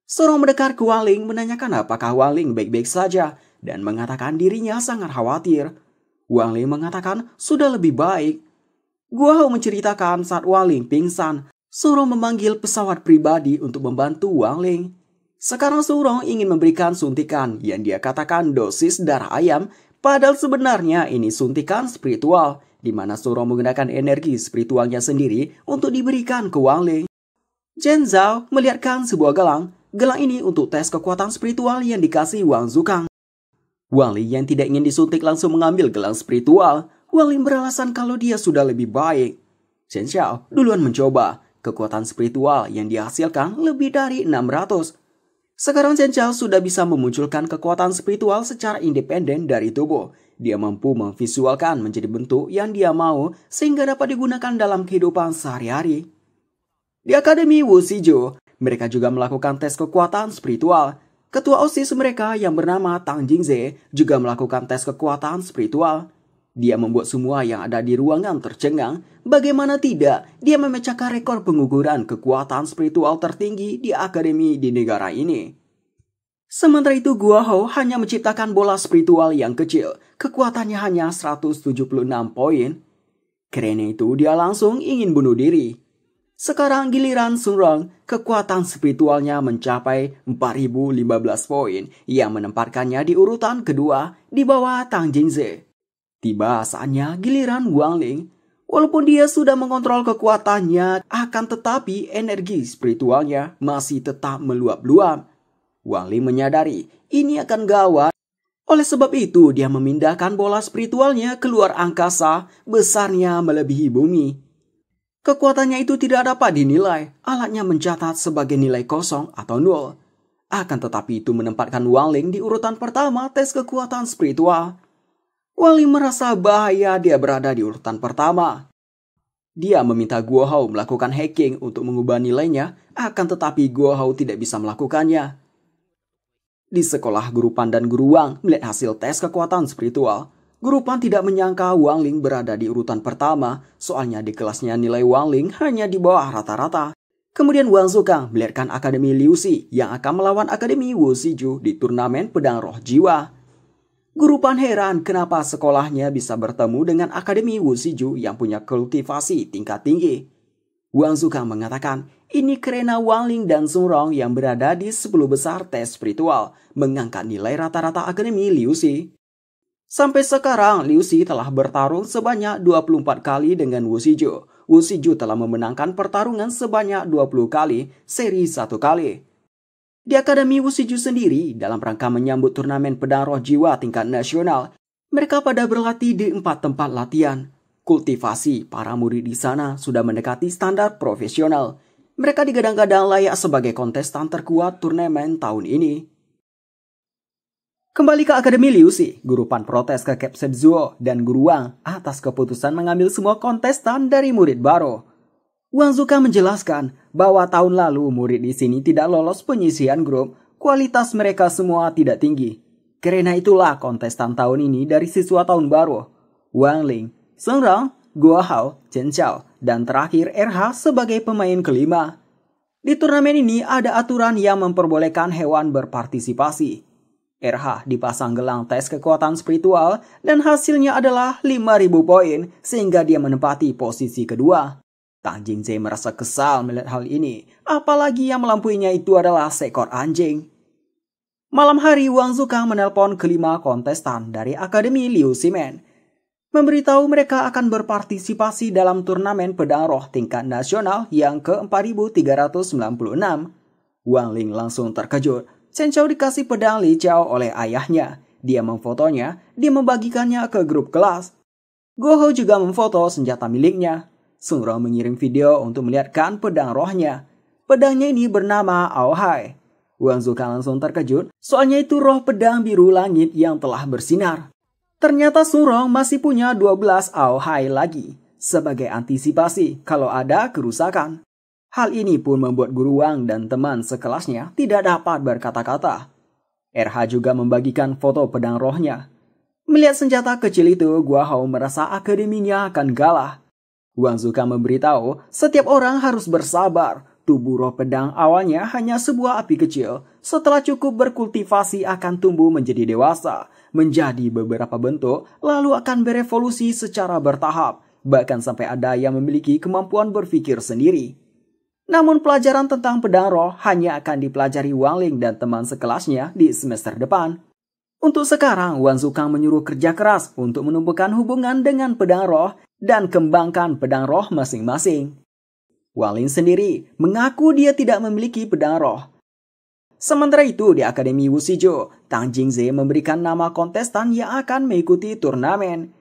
Su Rong mendekat ke Wang Ling menanyakan apakah Wang Ling baik-baik saja dan mengatakan dirinya sangat khawatir. Wang Ling mengatakan sudah lebih baik. Guo Hao menceritakan saat Wang Ling pingsan, Su Rong memanggil pesawat pribadi untuk membantu Wang Ling. Sekarang Su Rong ingin memberikan suntikan yang dia katakan dosis darah ayam, padahal sebenarnya ini suntikan spiritual, di mana Su Rong menggunakan energi spiritualnya sendiri untuk diberikan ke Wang Ling. Chen Zhao melihatkan sebuah gelang. Gelang ini untuk tes kekuatan spiritual yang dikasih Wang Zukang. Wang Ling yang tidak ingin disuntik langsung mengambil gelang spiritual. Wang Ling beralasan kalau dia sudah lebih baik. Chen Xiao duluan mencoba. Kekuatan spiritual yang dihasilkan lebih dari 600. Sekarang Chen Xiao sudah bisa memunculkan kekuatan spiritual secara independen dari tubuh. Dia mampu memvisualkan menjadi bentuk yang dia mau sehingga dapat digunakan dalam kehidupan sehari-hari. Di Akademi Wu Shizhu, mereka juga melakukan tes kekuatan spiritual. Ketua OSIS mereka yang bernama Tang Jingze juga melakukan tes kekuatan spiritual. Dia membuat semua yang ada di ruangan tercengang. Bagaimana tidak, dia memecahkan rekor pengukuran kekuatan spiritual tertinggi di akademi di negara ini. Sementara itu Guo Hao hanya menciptakan bola spiritual yang kecil. Kekuatannya hanya 176 poin. Karena itu dia langsung ingin bunuh diri. Sekarang giliran Su Rong, kekuatan spiritualnya mencapai 4015 poin yang menempatkannya di urutan kedua di bawah Tang Jingze. Tiba saatnya giliran Wang Ling. Walaupun dia sudah mengontrol kekuatannya, akan tetapi energi spiritualnya masih tetap meluap-luap. Wang Ling menyadari ini akan gawat. Oleh sebab itu, dia memindahkan bola spiritualnya keluar angkasa, besarnya melebihi bumi. Kekuatannya itu tidak dapat dinilai, alatnya mencatat sebagai nilai kosong atau nol. Akan tetapi itu menempatkan Wang Ling di urutan pertama tes kekuatan spiritual. Wang Ling merasa bahaya dia berada di urutan pertama. Dia meminta Guo Hao melakukan hacking untuk mengubah nilainya, akan tetapi Guo Hao tidak bisa melakukannya. Di sekolah Guru Pan dan Guru Wang melihat hasil tes kekuatan spiritual. Guru Pan tidak menyangka Wang Ling berada di urutan pertama, soalnya di kelasnya nilai Wang Ling hanya di bawah rata-rata. Kemudian Wang Zukang melihatkan Akademi Liu Xi yang akan melawan Akademi Wu Shizhu di turnamen pedang roh jiwa. Guru Pan heran kenapa sekolahnya bisa bertemu dengan Akademi Wu Shizhu yang punya kultivasi tingkat tinggi. Wang Zukang mengatakan, ini karena Wang Ling dan Su Rong yang berada di 10 besar tes spiritual mengangkat nilai rata-rata Akademi Liu Xi. Sampai sekarang, Liu Xi telah bertarung sebanyak 24 kali dengan Wu Shizhu. Wu Shizhu telah memenangkan pertarungan sebanyak 20 kali, seri 1 kali. Di Akademi Wu Shizhu sendiri, dalam rangka menyambut turnamen pedang roh jiwa tingkat nasional, mereka pada berlatih di 4 tempat latihan. Kultivasi para murid di sana sudah mendekati standar profesional. Mereka digadang-gadang layak sebagai kontestan terkuat turnamen tahun ini. Kembali ke Akademi Liu Xi, Guru Pan protes ke Kapten Zuo dan Guru Wang atas keputusan mengambil semua kontestan dari murid baru. Wang Zukang menjelaskan bahwa tahun lalu murid di sini tidak lolos penyisihan grup, kualitas mereka semua tidak tinggi. Karena itulah kontestan tahun ini dari siswa tahun baru. Wang Ling, Su Rong, Guo Hao, Chen Xiao, dan terakhir RH sebagai pemain kelima. Di turnamen ini ada aturan yang memperbolehkan hewan berpartisipasi. RH dipasang gelang tes kekuatan spiritual dan hasilnya adalah 5.000 poin sehingga dia menempati posisi kedua. Tang Jingze merasa kesal melihat hal ini, apalagi yang melampuinya itu adalah seekor anjing. Malam hari, Wang Zukang menelpon kelima kontestan dari Akademi Liu Ximen, memberitahu mereka akan berpartisipasi dalam turnamen pedang roh tingkat nasional yang ke-4396. Wang Ling langsung terkejut. Chen Chao dikasih pedang Li Chao oleh ayahnya. Dia memfotonya, dia membagikannya ke grup kelas. Guo Hao juga memfoto senjata miliknya. Sun Rong mengirim video untuk melihatkan pedang rohnya. Pedangnya ini bernama Aohai. Wang Zukang langsung terkejut, soalnya itu roh pedang biru langit yang telah bersinar. Ternyata Sun Rong masih punya 12 Aohai lagi, sebagai antisipasi kalau ada kerusakan. Hal ini pun membuat Guru Wang dan teman sekelasnya tidak dapat berkata-kata. RH juga membagikan foto pedang rohnya. Melihat senjata kecil itu, Guo Hao merasa akademinya akan galah. Wang Zukang memberitahu, setiap orang harus bersabar. Tubuh roh pedang awalnya hanya sebuah api kecil. Setelah cukup berkultivasi akan tumbuh menjadi dewasa, menjadi beberapa bentuk, lalu akan berevolusi secara bertahap. Bahkan sampai ada yang memiliki kemampuan berpikir sendiri. Namun pelajaran tentang pedang roh hanya akan dipelajari Wang Ling dan teman sekelasnya di semester depan. Untuk sekarang, Wang Zukang menyuruh kerja keras untuk menumbuhkan hubungan dengan pedang roh dan kembangkan pedang roh masing-masing. Wang Ling sendiri mengaku dia tidak memiliki pedang roh. Sementara itu, di Akademi Wushizhou, Tang Jingze memberikan nama kontestan yang akan mengikuti turnamen.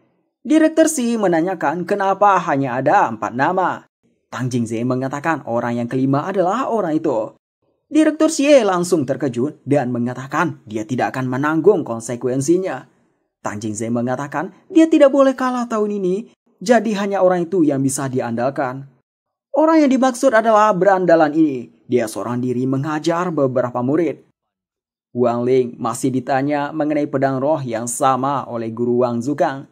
Direktur Xi menanyakan kenapa hanya ada 4 nama. Tang Jingze mengatakan orang yang kelima adalah orang itu. Direktur Xi langsung terkejut dan mengatakan dia tidak akan menanggung konsekuensinya. Tang Jingze mengatakan dia tidak boleh kalah tahun ini, jadi hanya orang itu yang bisa diandalkan. Orang yang dimaksud adalah berandalan ini. Dia seorang diri mengajar beberapa murid. Wang Ling masih ditanya mengenai pedang roh yang sama oleh Guru Wang Zukang.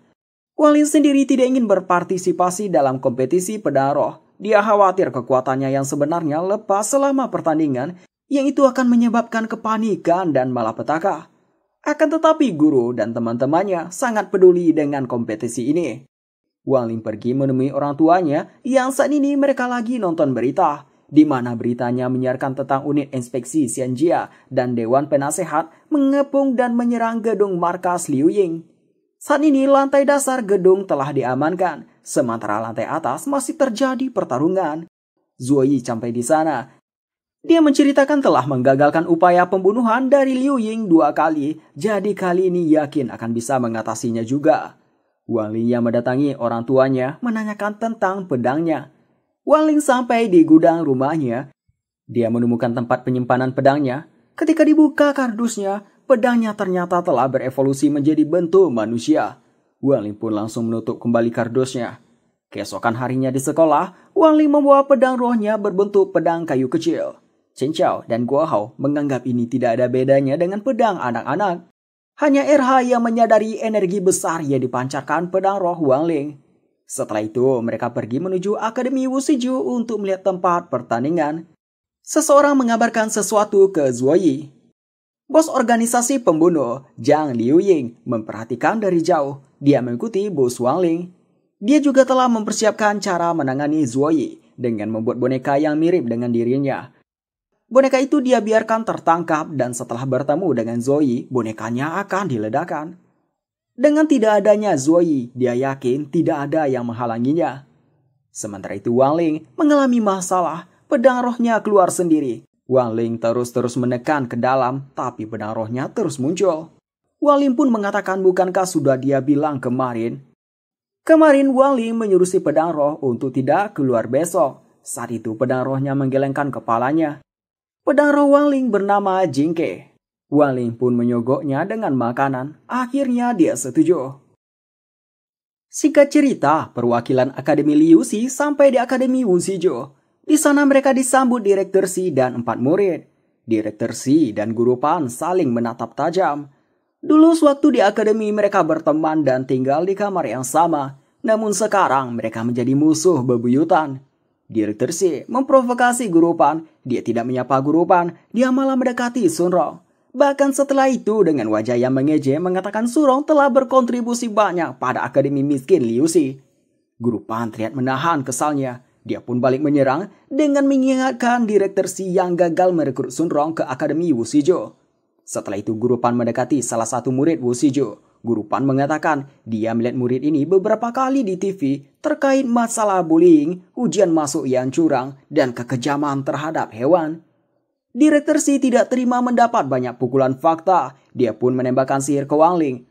Wang Ling sendiri tidak ingin berpartisipasi dalam kompetisi pedang roh. Dia khawatir kekuatannya yang sebenarnya lepas selama pertandingan, yang itu akan menyebabkan kepanikan dan malapetaka. Akan tetapi guru dan teman-temannya sangat peduli dengan kompetisi ini. Wang Ling pergi menemui orang tuanya yang saat ini mereka lagi nonton berita, di mana beritanya menyiarkan tentang unit inspeksi Xianjia dan Dewan Penasehat mengepung dan menyerang gedung markas Liu Ying. Saat ini lantai dasar gedung telah diamankan, sementara lantai atas masih terjadi pertarungan. Zuo Yi sampai di sana. Dia menceritakan telah menggagalkan upaya pembunuhan dari Liu Ying 2 kali, jadi kali ini yakin akan bisa mengatasinya juga. Wang Ling yang mendatangi orang tuanya menanyakan tentang pedangnya. Wang Ling sampai di gudang rumahnya. Dia menemukan tempat penyimpanan pedangnya. Ketika dibuka kardusnya, pedangnya ternyata telah berevolusi menjadi bentuk manusia. Wang Ling pun langsung menutup kembali kardusnya. Keesokan harinya di sekolah, Wang Ling membawa pedang rohnya berbentuk pedang kayu kecil. Chen Chao dan Guo Hao menganggap ini tidak ada bedanya dengan pedang anak-anak. Hanya RH yang menyadari energi besar yang dipancarkan pedang roh Wang Ling. Setelah itu, mereka pergi menuju Akademi Wushizhou untuk melihat tempat pertandingan. Seseorang mengabarkan sesuatu ke Zuo Yi. Bos organisasi pembunuh, Zhang Liuying, memperhatikan dari jauh. Dia mengikuti bos Wang Ling. Dia juga telah mempersiapkan cara menangani Zuo Yi dengan membuat boneka yang mirip dengan dirinya. Boneka itu dia biarkan tertangkap dan setelah bertemu dengan Zuo Yi, bonekanya akan diledakkan. Dengan tidak adanya Zuo Yi, dia yakin tidak ada yang menghalanginya. Sementara itu Wang Ling mengalami masalah, pedang rohnya keluar sendiri. Wang Ling terus menekan ke dalam, tapi pedang rohnya terus muncul. Wang Ling pun mengatakan bukankah sudah dia bilang kemarin? Kemarin Wang Ling menyuruh si pedang roh untuk tidak keluar besok. Saat itu pedang rohnya menggelengkan kepalanya. Pedang roh Wang Ling bernama Jingke. Wang Ling pun menyogoknya dengan makanan. Akhirnya dia setuju. Singkat cerita, perwakilan Akademi Liu Xi sampai di Akademi Wushizhou. Di sana mereka disambut Direktur Xi dan 4 murid. Direktur Xi dan Guru Pan saling menatap tajam. Dulu sewaktu di akademi mereka berteman dan tinggal di kamar yang sama. Namun sekarang mereka menjadi musuh bebuyutan. Direktur Xi memprovokasi Guru Pan. Dia tidak menyapa Guru Pan, dia malah mendekati Sun Rong. Bahkan setelah itu dengan wajah yang mengejek mengatakan Sun Rong telah berkontribusi banyak pada akademi miskin Liu Xi. Guru Pan terlihat menahan kesalnya. Dia pun balik menyerang dengan mengingatkan Direktur Xi yang gagal merekrut Sun Rong ke Akademi Wushizhou. Setelah itu Guru Pan mendekati salah satu murid Wu Shizhu. Guru Pan mengatakan dia melihat murid ini beberapa kali di TV terkait masalah bullying, ujian masuk yang curang, dan kekejaman terhadap hewan. Direktur Si tidak terima mendapat banyak pukulan fakta. Dia pun menembakkan sihir ke Wang Ling.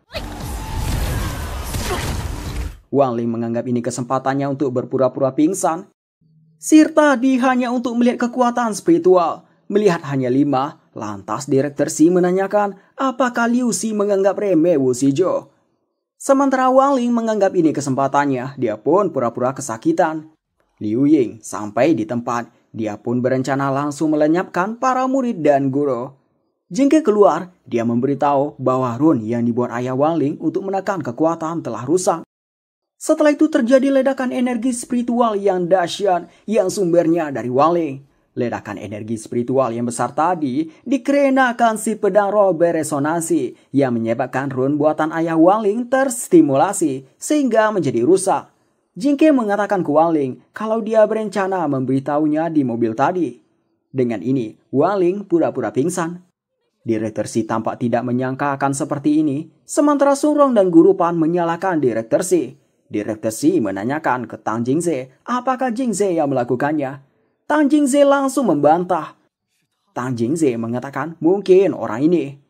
Wang Ling menganggap ini kesempatannya untuk berpura-pura pingsan. Sihir tadi hanya untuk melihat kekuatan spiritual. Melihat hanya 5, lantas Direktur Si menanyakan apakah Liu Xi menganggap remeh Wu Shizhu. Sementara Wang Ling menganggap ini kesempatannya, dia pun pura-pura kesakitan. Liu Ying sampai di tempat, dia pun berencana langsung melenyapkan para murid dan guru. Jingke keluar, dia memberitahu bahwa rune yang dibuat ayah Wang Ling untuk menekan kekuatan telah rusak. Setelah itu terjadi ledakan energi spiritual yang dahsyat yang sumbernya dari Wang Ling. Ledakan energi spiritual yang besar tadi dikarenakan si pedang roh beresonansi yang menyebabkan rune buatan ayah Wang Ling terstimulasi sehingga menjadi rusak. Jingke mengatakan ke Wang Ling kalau dia berencana memberitahunya di mobil tadi. Dengan ini, Wang Ling pura-pura pingsan. Direktur Si tampak tidak menyangka akan seperti ini, sementara Sun Rong dan Guru Pan menyalahkan Direktur Si. Direktur Si menanyakan ke Tang Jingze apakah Jingze yang melakukannya. Tang Jingze langsung membantah. Tang Jingze mengatakan mungkin orang ini.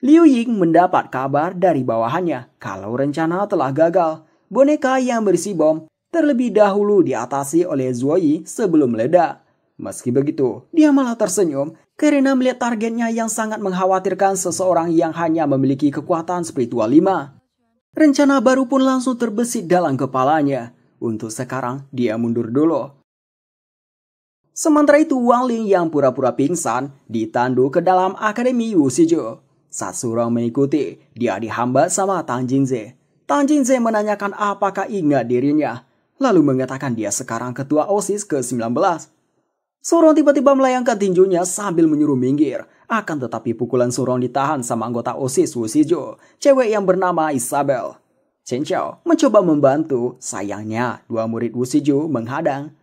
Liu Ying mendapat kabar dari bawahannya kalau rencana telah gagal. Boneka yang berisi bom terlebih dahulu diatasi oleh Zuo Yi sebelum meledak. Meski begitu, dia malah tersenyum karena melihat targetnya yang sangat mengkhawatirkan seseorang yang hanya memiliki kekuatan spiritual 5. Rencana baru pun langsung terbesit dalam kepalanya. Untuk sekarang, dia mundur dulu. Sementara itu Wang Ling yang pura-pura pingsan ditandu ke dalam Akademi Wu Shizhu. Saat Sun Rong mengikuti, dia dihambat sama Tang Jingze. Tang Jingze menanyakan apakah ingat dirinya, lalu mengatakan dia sekarang ketua OSIS ke-19. Sun Rong tiba-tiba melayangkan tinjunya sambil menyuruh minggir. Akan tetapi pukulan Sun Rong ditahan sama anggota OSIS Wu Shizhu, cewek yang bernama Isabel. Chen Qiao mencoba membantu, sayangnya 2 murid Wu Shizhu menghadang.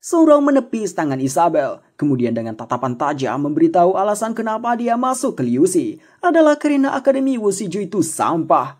Sun Rong menepis tangan Isabel, kemudian dengan tatapan tajam memberitahu alasan kenapa dia masuk ke Liu Xi adalah karena Akademi Wu Shizhu itu sampah.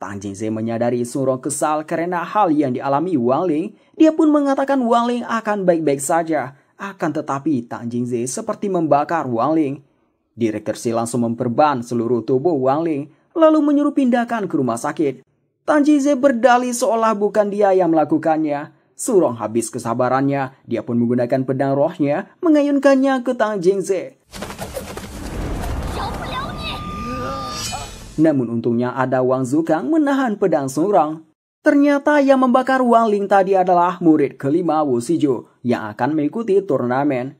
Tang Jingze menyadari Sun Rong kesal karena hal yang dialami Wang Ling. Dia pun mengatakan Wang Ling akan baik-baik saja. Akan tetapi Tang Jingze seperti membakar Wang Ling. Direktur Si langsung memperban seluruh tubuh Wang Ling, lalu menyuruh pindahkan ke rumah sakit. Tang Jingze berdalih seolah bukan dia yang melakukannya. Sun Rong habis kesabarannya, dia pun menggunakan pedang rohnya mengayunkannya ke Tang Jingze. Namun untungnya ada Wang Zukang menahan pedang Sun Rong. Ternyata yang membakar Wang Ling tadi adalah murid kelima Wu Shizhu yang akan mengikuti turnamen.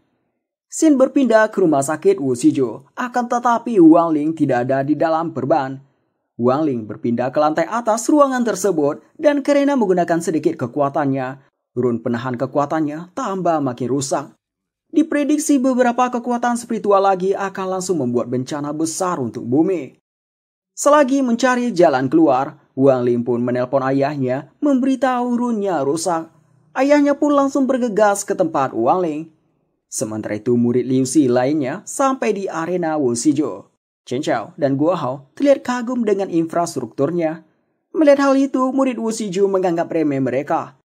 Xin berpindah ke rumah sakit Wu Shizhu, akan tetapi Wang Ling tidak ada di dalam perban. Wang Ling berpindah ke lantai atas ruangan tersebut dan karena menggunakan sedikit kekuatannya, rune penahan kekuatannya tambah makin rusak. Diprediksi beberapa kekuatan spiritual lagi akan langsung membuat bencana besar untuk bumi. Selagi mencari jalan keluar, Wang Ling pun menelpon ayahnya memberitahu rune-nya rusak. Ayahnya pun langsung bergegas ke tempat Wang Ling. Sementara itu murid Liu Xi lainnya sampai di arena Wu Shizhu. Chen Qiao dan Guo Hao terlihat kagum dengan infrastrukturnya. Melihat hal itu, murid Wu Shizhu menganggap remeh mereka.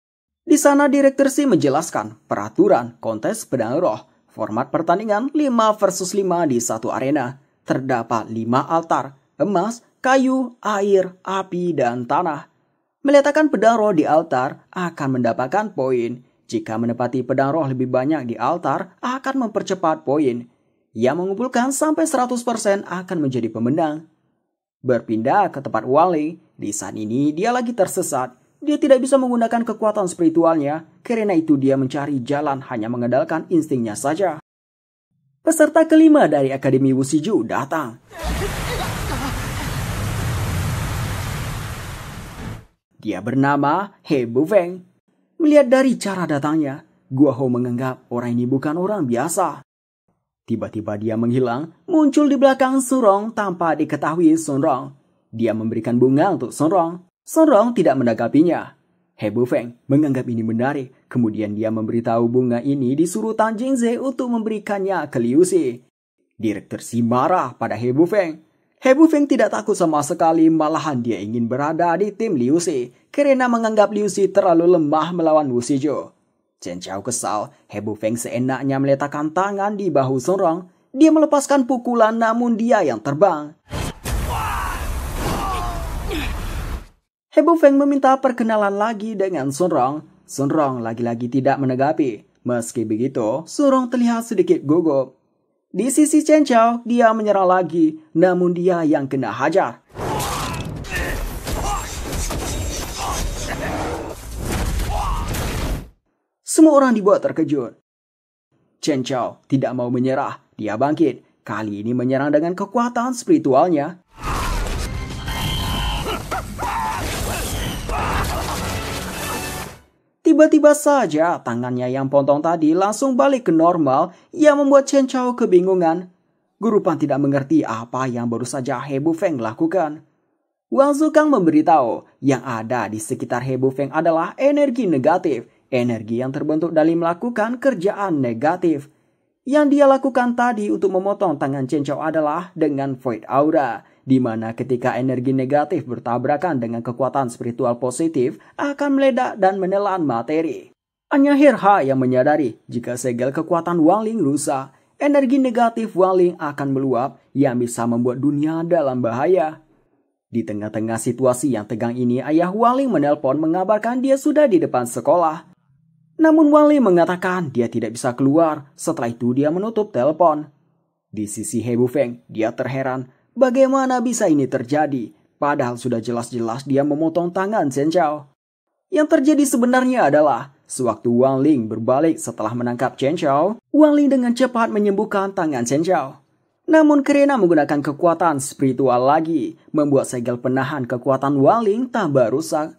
Di sana Direktur Si menjelaskan peraturan kontes pedang roh. Format pertandingan 5 versus 5 di satu arena. Terdapat 5 altar, emas, kayu, air, api, dan tanah. Meletakkan pedang roh di altar akan mendapatkan poin. Jika menepati pedang roh lebih banyak di altar akan mempercepat poin. Yang mengumpulkan sampai 100% akan menjadi pemenang. Berpindah ke tempat Wang Ling, di saat ini dia lagi tersesat. Dia tidak bisa menggunakan kekuatan spiritualnya, karena itu dia mencari jalan hanya mengandalkan instingnya saja. Peserta kelima dari Akademi Wu Shizhu datang. Dia bernama He Bufeng. Melihat dari cara datangnya, Guo Hao menganggap orang ini bukan orang biasa. Tiba-tiba dia menghilang, muncul di belakang Sun Rong tanpa diketahui Sun Rong. Dia memberikan bunga untuk Sun Rong. Sun Rong tidak menanggapinya. He Bufeng menganggap ini menarik. Kemudian dia memberitahu bunga ini disuruh Tang Jingze untuk memberikannya ke Liu Xi. Direktur Si marah pada He Bufeng. He Bufeng tidak takut sama sekali, malahan dia ingin berada di tim Liu Si karena menganggap Liu Si terlalu lemah melawan Wu Shizhou. Chen Qiao kesal, He Bufeng seenaknya meletakkan tangan di bahu Sun Rong. Dia melepaskan pukulan namun dia yang terbang. He Bufeng meminta perkenalan lagi dengan Sun Rong. Sun Rong lagi-lagi tidak menanggapi. Meski begitu, Sun Rong terlihat sedikit gugup. Di sisi Chen Qiao, dia menyerang lagi, namun dia yang kena hajar. Semua orang dibuat terkejut. Chen Qiao tidak mau menyerah, dia bangkit. Kali ini menyerang dengan kekuatan spiritualnya. Tiba-tiba saja tangannya yang potong tadi langsung balik ke normal yang membuat Chen Qiao kebingungan. Guru Pan tidak mengerti apa yang baru saja He Bufeng lakukan. Wang Zukang memberitahu yang ada di sekitar He Bufeng adalah energi negatif, energi yang terbentuk dari melakukan kerjaan negatif. Yang dia lakukan tadi untuk memotong tangan Chen Qiao adalah dengan Void Aura, di mana ketika energi negatif bertabrakan dengan kekuatan spiritual positif akan meledak dan menelan materi. Hanya Herha yang menyadari jika segel kekuatan Wang Ling rusak, energi negatif Wang Ling akan meluap yang bisa membuat dunia dalam bahaya. Di tengah-tengah situasi yang tegang ini, ayah Wang Ling menelpon mengabarkan dia sudah di depan sekolah. Namun Wang Ling mengatakan dia tidak bisa keluar, setelah itu dia menutup telepon. Di sisi He Bufeng, dia terheran. Bagaimana bisa ini terjadi? Padahal sudah jelas-jelas dia memotong tangan Chen Qiao. Yang terjadi sebenarnya adalah, sewaktu Wang Ling berbalik setelah menangkap Chen Qiao, Wang Ling dengan cepat menyembuhkan tangan Chen Qiao. Namun karena menggunakan kekuatan spiritual lagi, membuat segel penahan kekuatan Wang Ling tambah rusak.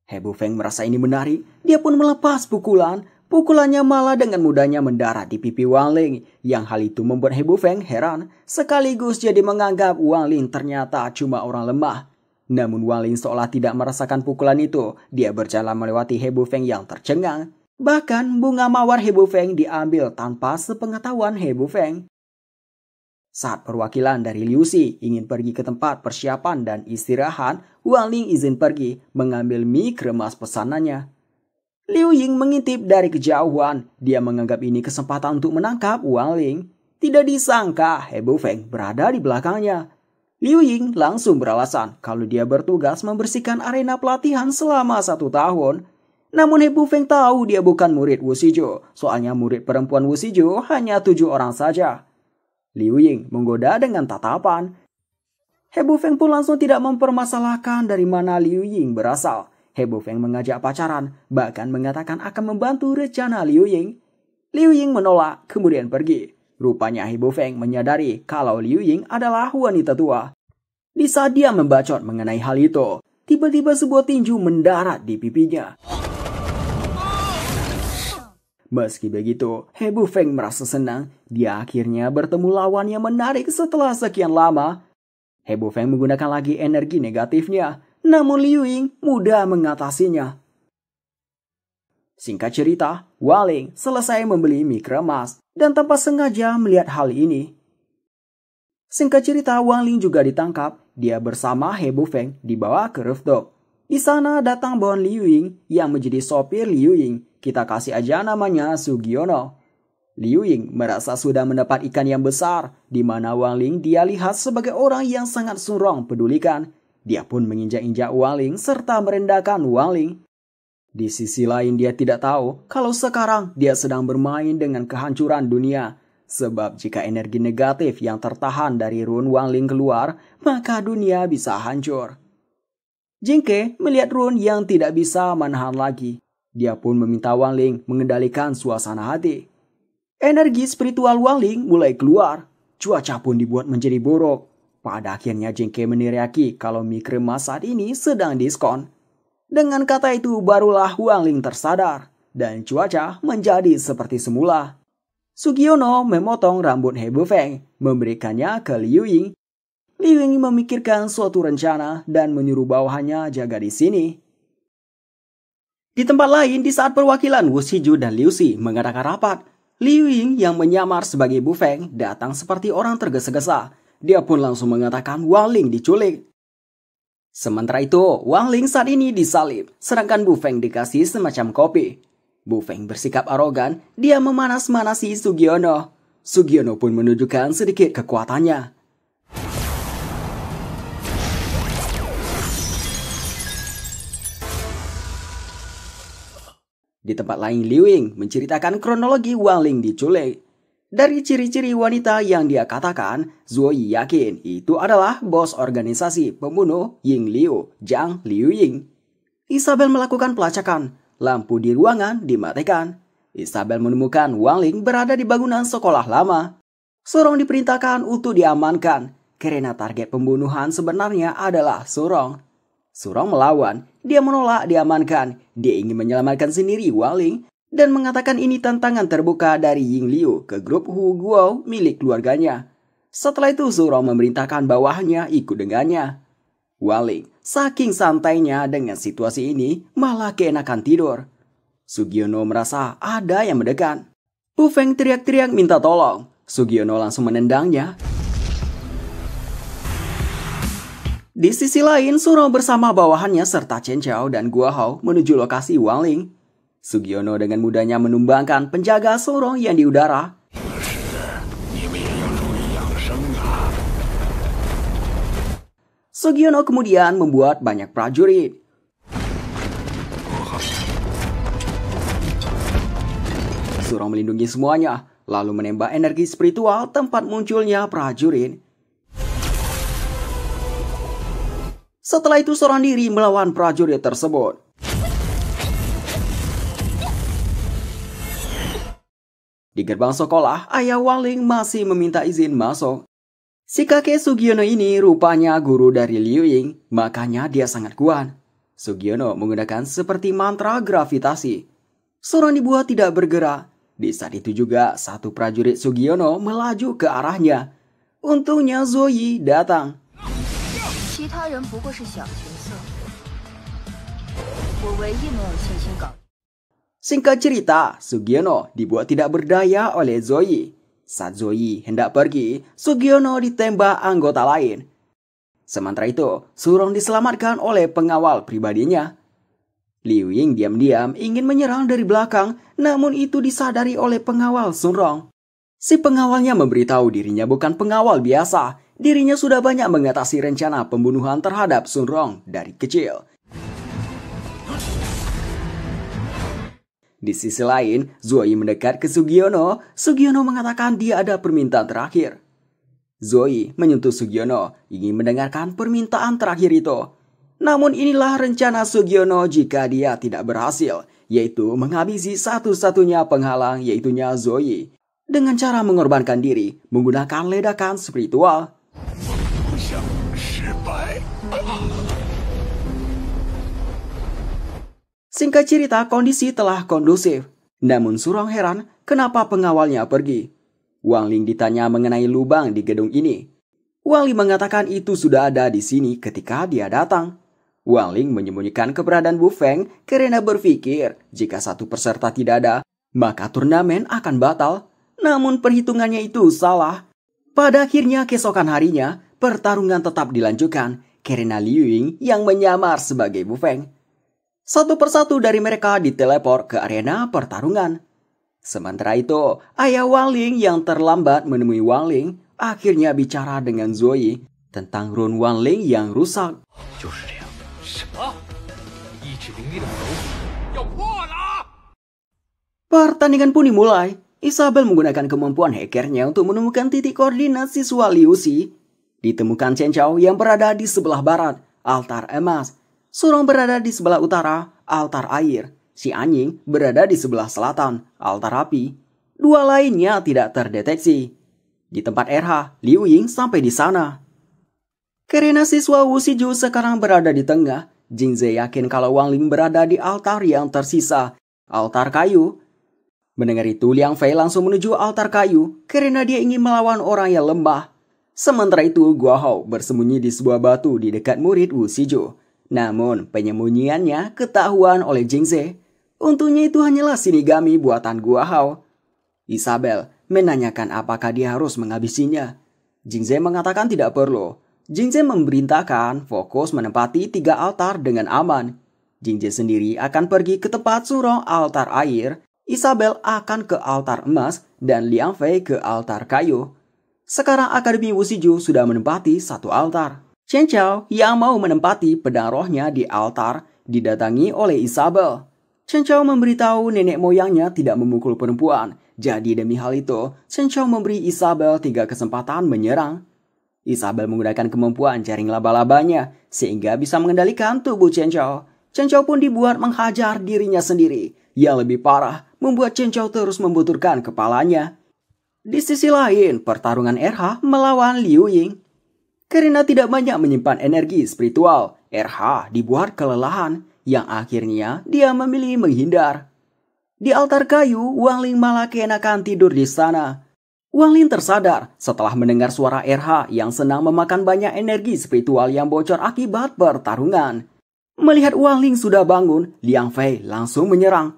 He Bufeng merasa ini menarik, dia pun melepas pukulan. Pukulannya malah dengan mudahnya mendarat di pipi Wang Ling, yang hal itu membuat He Bufeng heran, sekaligus jadi menganggap Wang Ling ternyata cuma orang lemah. Namun Wang Ling seolah tidak merasakan pukulan itu, dia berjalan melewati He Bufeng yang tercengang. Bahkan bunga mawar He Bufeng diambil tanpa sepengetahuan He Bufeng. Saat perwakilan dari Liu Si ingin pergi ke tempat persiapan dan istirahat, Wang Ling izin pergi mengambil mie kremas pesanannya. Liu Ying mengintip dari kejauhan. Dia menganggap ini kesempatan untuk menangkap Wang Ling. Tidak disangka He Bufeng berada di belakangnya. Liu Ying langsung beralasan kalau dia bertugas membersihkan arena pelatihan selama 1 tahun. Namun He Bufeng tahu dia bukan murid Wu Shizhou, soalnya murid perempuan Wu Shizhou hanya 7 orang saja. Liu Ying menggoda dengan tatapan. He Bufeng pun langsung tidak mempermasalahkan dari mana Liu Ying berasal. He Bufeng mengajak pacaran, bahkan mengatakan akan membantu rencana Liu Ying. Liu Ying menolak, kemudian pergi. Rupanya He Bufeng menyadari kalau Liu Ying adalah wanita tua. Di saat dia membacot mengenai hal itu, tiba-tiba sebuah tinju mendarat di pipinya. Meski begitu, He Bufeng merasa senang. Dia akhirnya bertemu lawan yang menarik setelah sekian lama. He Bufeng menggunakan lagi energi negatifnya. Namun Liu Ying mudah mengatasinya. Singkat cerita, Wang Ling selesai membeli mie kremas dan tanpa sengaja melihat hal ini. Singkat cerita, Wang Ling juga ditangkap. Dia bersama He Bufeng dibawa ke rooftop. Di sana datang bawahan Liu Ying yang menjadi sopir Liu Ying. Kita kasih aja namanya Sugiono. Liu Ying merasa sudah mendapat ikan yang besar, di mana Wang Ling dia lihat sebagai orang yang sangat Sun Rong pedulikan. Dia pun menginjak-injak Wang Ling serta merendahkan Wang Ling. Di sisi lain dia tidak tahu kalau sekarang dia sedang bermain dengan kehancuran dunia. Sebab jika energi negatif yang tertahan dari rune Wang Ling keluar, maka dunia bisa hancur. Jingke melihat rune yang tidak bisa menahan lagi. Dia pun meminta Wang Ling mengendalikan suasana hati. Energi spiritual Wang Ling mulai keluar. Cuaca pun dibuat menjadi buruk. Pada akhirnya Jingke meneriaki kalau mie kremas saat ini sedang diskon. Dengan kata itu barulah Wang Ling tersadar dan cuaca menjadi seperti semula. Sugiono memotong rambut He Bufeng, memberikannya ke Liu Ying. Liu Ying memikirkan suatu rencana dan menyuruh bawahannya jaga di sini. Di tempat lain, di saat perwakilan Wu Shizhou dan Liu Si mengadakan rapat, Liu Ying yang menyamar sebagai Bu Feng datang seperti orang tergesa-gesa. Dia pun langsung mengatakan Wang Ling diculik. Sementara itu, Wang Ling saat ini disalib, sedangkan Bu Feng dikasih semacam kopi. Bu Feng bersikap arogan, dia memanas-manasi Sugiono. Sugiono pun menunjukkan sedikit kekuatannya. Di tempat lain, Liu Ying menceritakan kronologi Wang Ling diculik. Dari ciri-ciri wanita yang dia katakan, Zuo Yi yakin itu adalah bos organisasi pembunuh Ying Liu, Zhang Liu Ying. Isabel melakukan pelacakan, lampu di ruangan dimatikan. Isabel menemukan Wang Ling berada di bangunan sekolah lama. Sorong diperintahkan untuk diamankan, karena target pembunuhan sebenarnya adalah Sorong. Sorong melawan, dia menolak diamankan, dia ingin menyelamatkan sendiri Wang Ling, dan mengatakan ini tantangan terbuka dari Ying Liu ke grup Hu Guo milik keluarganya. Setelah itu Sorong memerintahkan bawahannya ikut dengannya. Wang Ling saking santainya dengan situasi ini malah keenakan tidur. Sugiono merasa ada yang mendekat. Bu Feng teriak-teriak minta tolong. Sugiono langsung menendangnya. Di sisi lain, Sorong bersama bawahannya serta Chen Chao dan Guo Hao menuju lokasi Wang Ling. Sugiono dengan mudahnya menumbangkan penjaga Sorong yang di udara. Sugiono kemudian membuat banyak prajurit. Sorong melindungi semuanya, lalu menembak energi spiritual tempat munculnya prajurit. Setelah itu seorang diri melawan prajurit tersebut. Di gerbang sekolah, ayah Wang Ling masih meminta izin masuk. Si kakek Sugiono ini rupanya guru dari Liu Ying, makanya dia sangat kuat. Sugiono menggunakan seperti mantra gravitasi. Sorong dibuat tidak bergerak. Di saat itu juga satu prajurit Sugiono melaju ke arahnya. Untungnya Zuo Yi datang. Singkat cerita, Sugiono dibuat tidak berdaya oleh Zuo Yi. Saat Zuo Yi hendak pergi, Sugiono ditembak anggota lain. Sementara itu, Sorong diselamatkan oleh pengawal pribadinya. Liu Ying diam-diam ingin menyerang dari belakang, namun itu disadari oleh pengawal Sorong. Si pengawalnya memberitahu dirinya bukan pengawal biasa, dirinya sudah banyak mengatasi rencana pembunuhan terhadap Sorong dari kecil. Di sisi lain, Zuo Yi mendekat ke Sugiono. Sugiono mengatakan dia ada permintaan terakhir. Zuo Yi menyentuh Sugiono, ingin mendengarkan permintaan terakhir itu. Namun inilah rencana Sugiono jika dia tidak berhasil, yaitu menghabisi satu-satunya penghalang, yaitunya Zuo Yi, dengan cara mengorbankan diri menggunakan ledakan spiritual. Singkat cerita, kondisi telah kondusif. Namun Sorong heran kenapa pengawalnya pergi. Wang Ling ditanya mengenai lubang di gedung ini. Wang Ling mengatakan itu sudah ada di sini ketika dia datang. Wang Ling menyembunyikan keberadaan Bu Feng karena berpikir jika satu peserta tidak ada, maka turnamen akan batal. Namun perhitungannya itu salah. Pada akhirnya keesokan harinya, pertarungan tetap dilanjutkan karena Liu Ying yang menyamar sebagai Bu Feng. Satu persatu dari mereka diteleport ke arena pertarungan. Sementara itu, ayah Wang Ling yang terlambat menemui Wang Ling akhirnya bicara dengan Zuo Yi tentang rune Wang Ling yang rusak. Pertandingan pun dimulai. Isabel menggunakan kemampuan hackernya untuk menemukan titik koordinat siswa Liu Xi. Ditemukan Chen Chao yang berada di sebelah barat, altar emas. Sorong berada di sebelah utara, altar air. Si Anying berada di sebelah selatan, altar api. Dua lainnya tidak terdeteksi. Di tempat RH, Liu Ying sampai di sana. Karena siswa Wusiju sekarang berada di tengah, Jingze yakin kalau Wang Ling berada di altar yang tersisa, altar kayu. Mendengar itu, Liang Fei langsung menuju altar kayu karena dia ingin melawan orang yang lemah. Sementara itu, Guo Hao bersembunyi di sebuah batu di dekat murid Wusiju. Namun, penyembunyiannya ketahuan oleh Jingze. Untungnya itu hanyalah shinigami buatan Guo Hao. Isabel menanyakan apakah dia harus menghabisinya. Jingze mengatakan tidak perlu. Jingze memerintahkan fokus menempati 3 altar dengan aman. Jingze sendiri akan pergi ke tempat Surong altar air, Isabel akan ke altar emas, dan Liang Fei ke altar kayu. Sekarang Akademi Wusiju sudah menempati 1 altar. Chen Chao yang mau menempati pedang rohnya di altar didatangi oleh Isabel. Chen Chao memberitahu nenek moyangnya tidak memukul perempuan. Jadi demi hal itu, Chen Chao memberi Isabel 3 kesempatan menyerang. Isabel menggunakan kemampuan jaring laba-labanya sehingga bisa mengendalikan tubuh Chen Chao. Chen Chao pun dibuat menghajar dirinya sendiri. Yang lebih parah, membuat Chen Chao terus membenturkan kepalanya. Di sisi lain, pertarungan RH melawan Liu Ying. Karena tidak banyak menyimpan energi spiritual, RH dibuat kelelahan, yang akhirnya dia memilih menghindar. Di altar kayu, Wang Ling malah keenakan tidur di sana. Wang Ling tersadar setelah mendengar suara RH yang senang memakan banyak energi spiritual yang bocor akibat pertarungan. Melihat Wang Ling sudah bangun, Liang Fei langsung menyerang.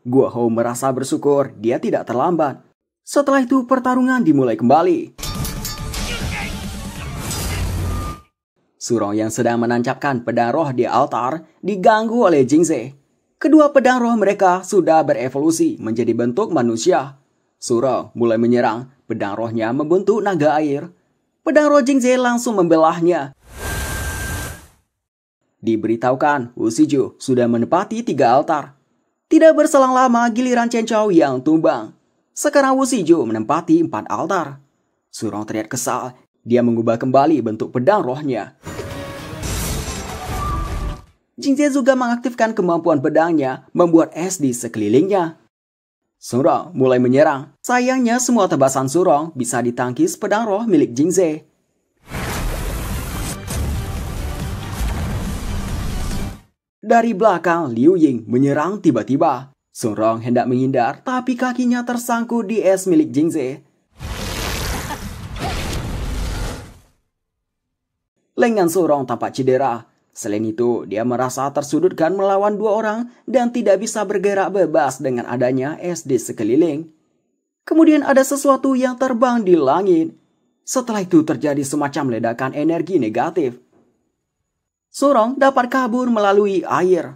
Guo Hou merasa bersyukur dia tidak terlambat. Setelah itu pertarungan dimulai kembali. Surong yang sedang menancapkan pedang roh di altar diganggu oleh Jingze. Kedua pedang roh mereka sudah berevolusi menjadi bentuk manusia. Surong mulai menyerang, pedang rohnya membentuk naga air. Pedang roh Jingze langsung membelahnya. Diberitahukan Wusiju sudah menempati 3 altar. Tidak berselang lama giliran Chen Chao yang tumbang. Sekarang Wusiju menempati 4 altar. Surong terlihat kesal. Dia mengubah kembali bentuk pedang rohnya. Jingze juga mengaktifkan kemampuan pedangnya membuat es di sekelilingnya. Surong mulai menyerang. Sayangnya semua tebasan Surong bisa ditangkis pedang roh milik Jingze. Dari belakang, Liu Ying menyerang tiba-tiba. Surong hendak menghindar, tapi kakinya tersangkut di es milik Jingze. Lengan Surong tampak cedera. Selain itu, dia merasa tersudutkan melawan 2 orang dan tidak bisa bergerak bebas dengan adanya es di sekeliling. Kemudian ada sesuatu yang terbang di langit. Setelah itu terjadi semacam ledakan energi negatif. Surong dapat kabur melalui air.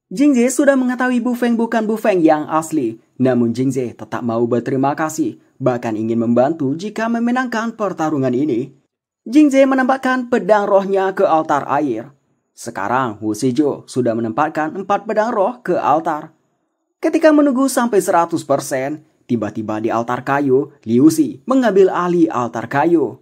Jingze sudah mengetahui Bu Feng bukan Bu Feng yang asli. Namun Jingze tetap mau berterima kasih, bahkan ingin membantu jika memenangkan pertarungan ini. Jingze menempatkan pedang rohnya ke altar air. Sekarang Wusiju sudah menempatkan 4 pedang roh ke altar. Ketika menunggu sampai 100%, tiba-tiba di altar kayu, Liu Xi mengambil alih altar kayu.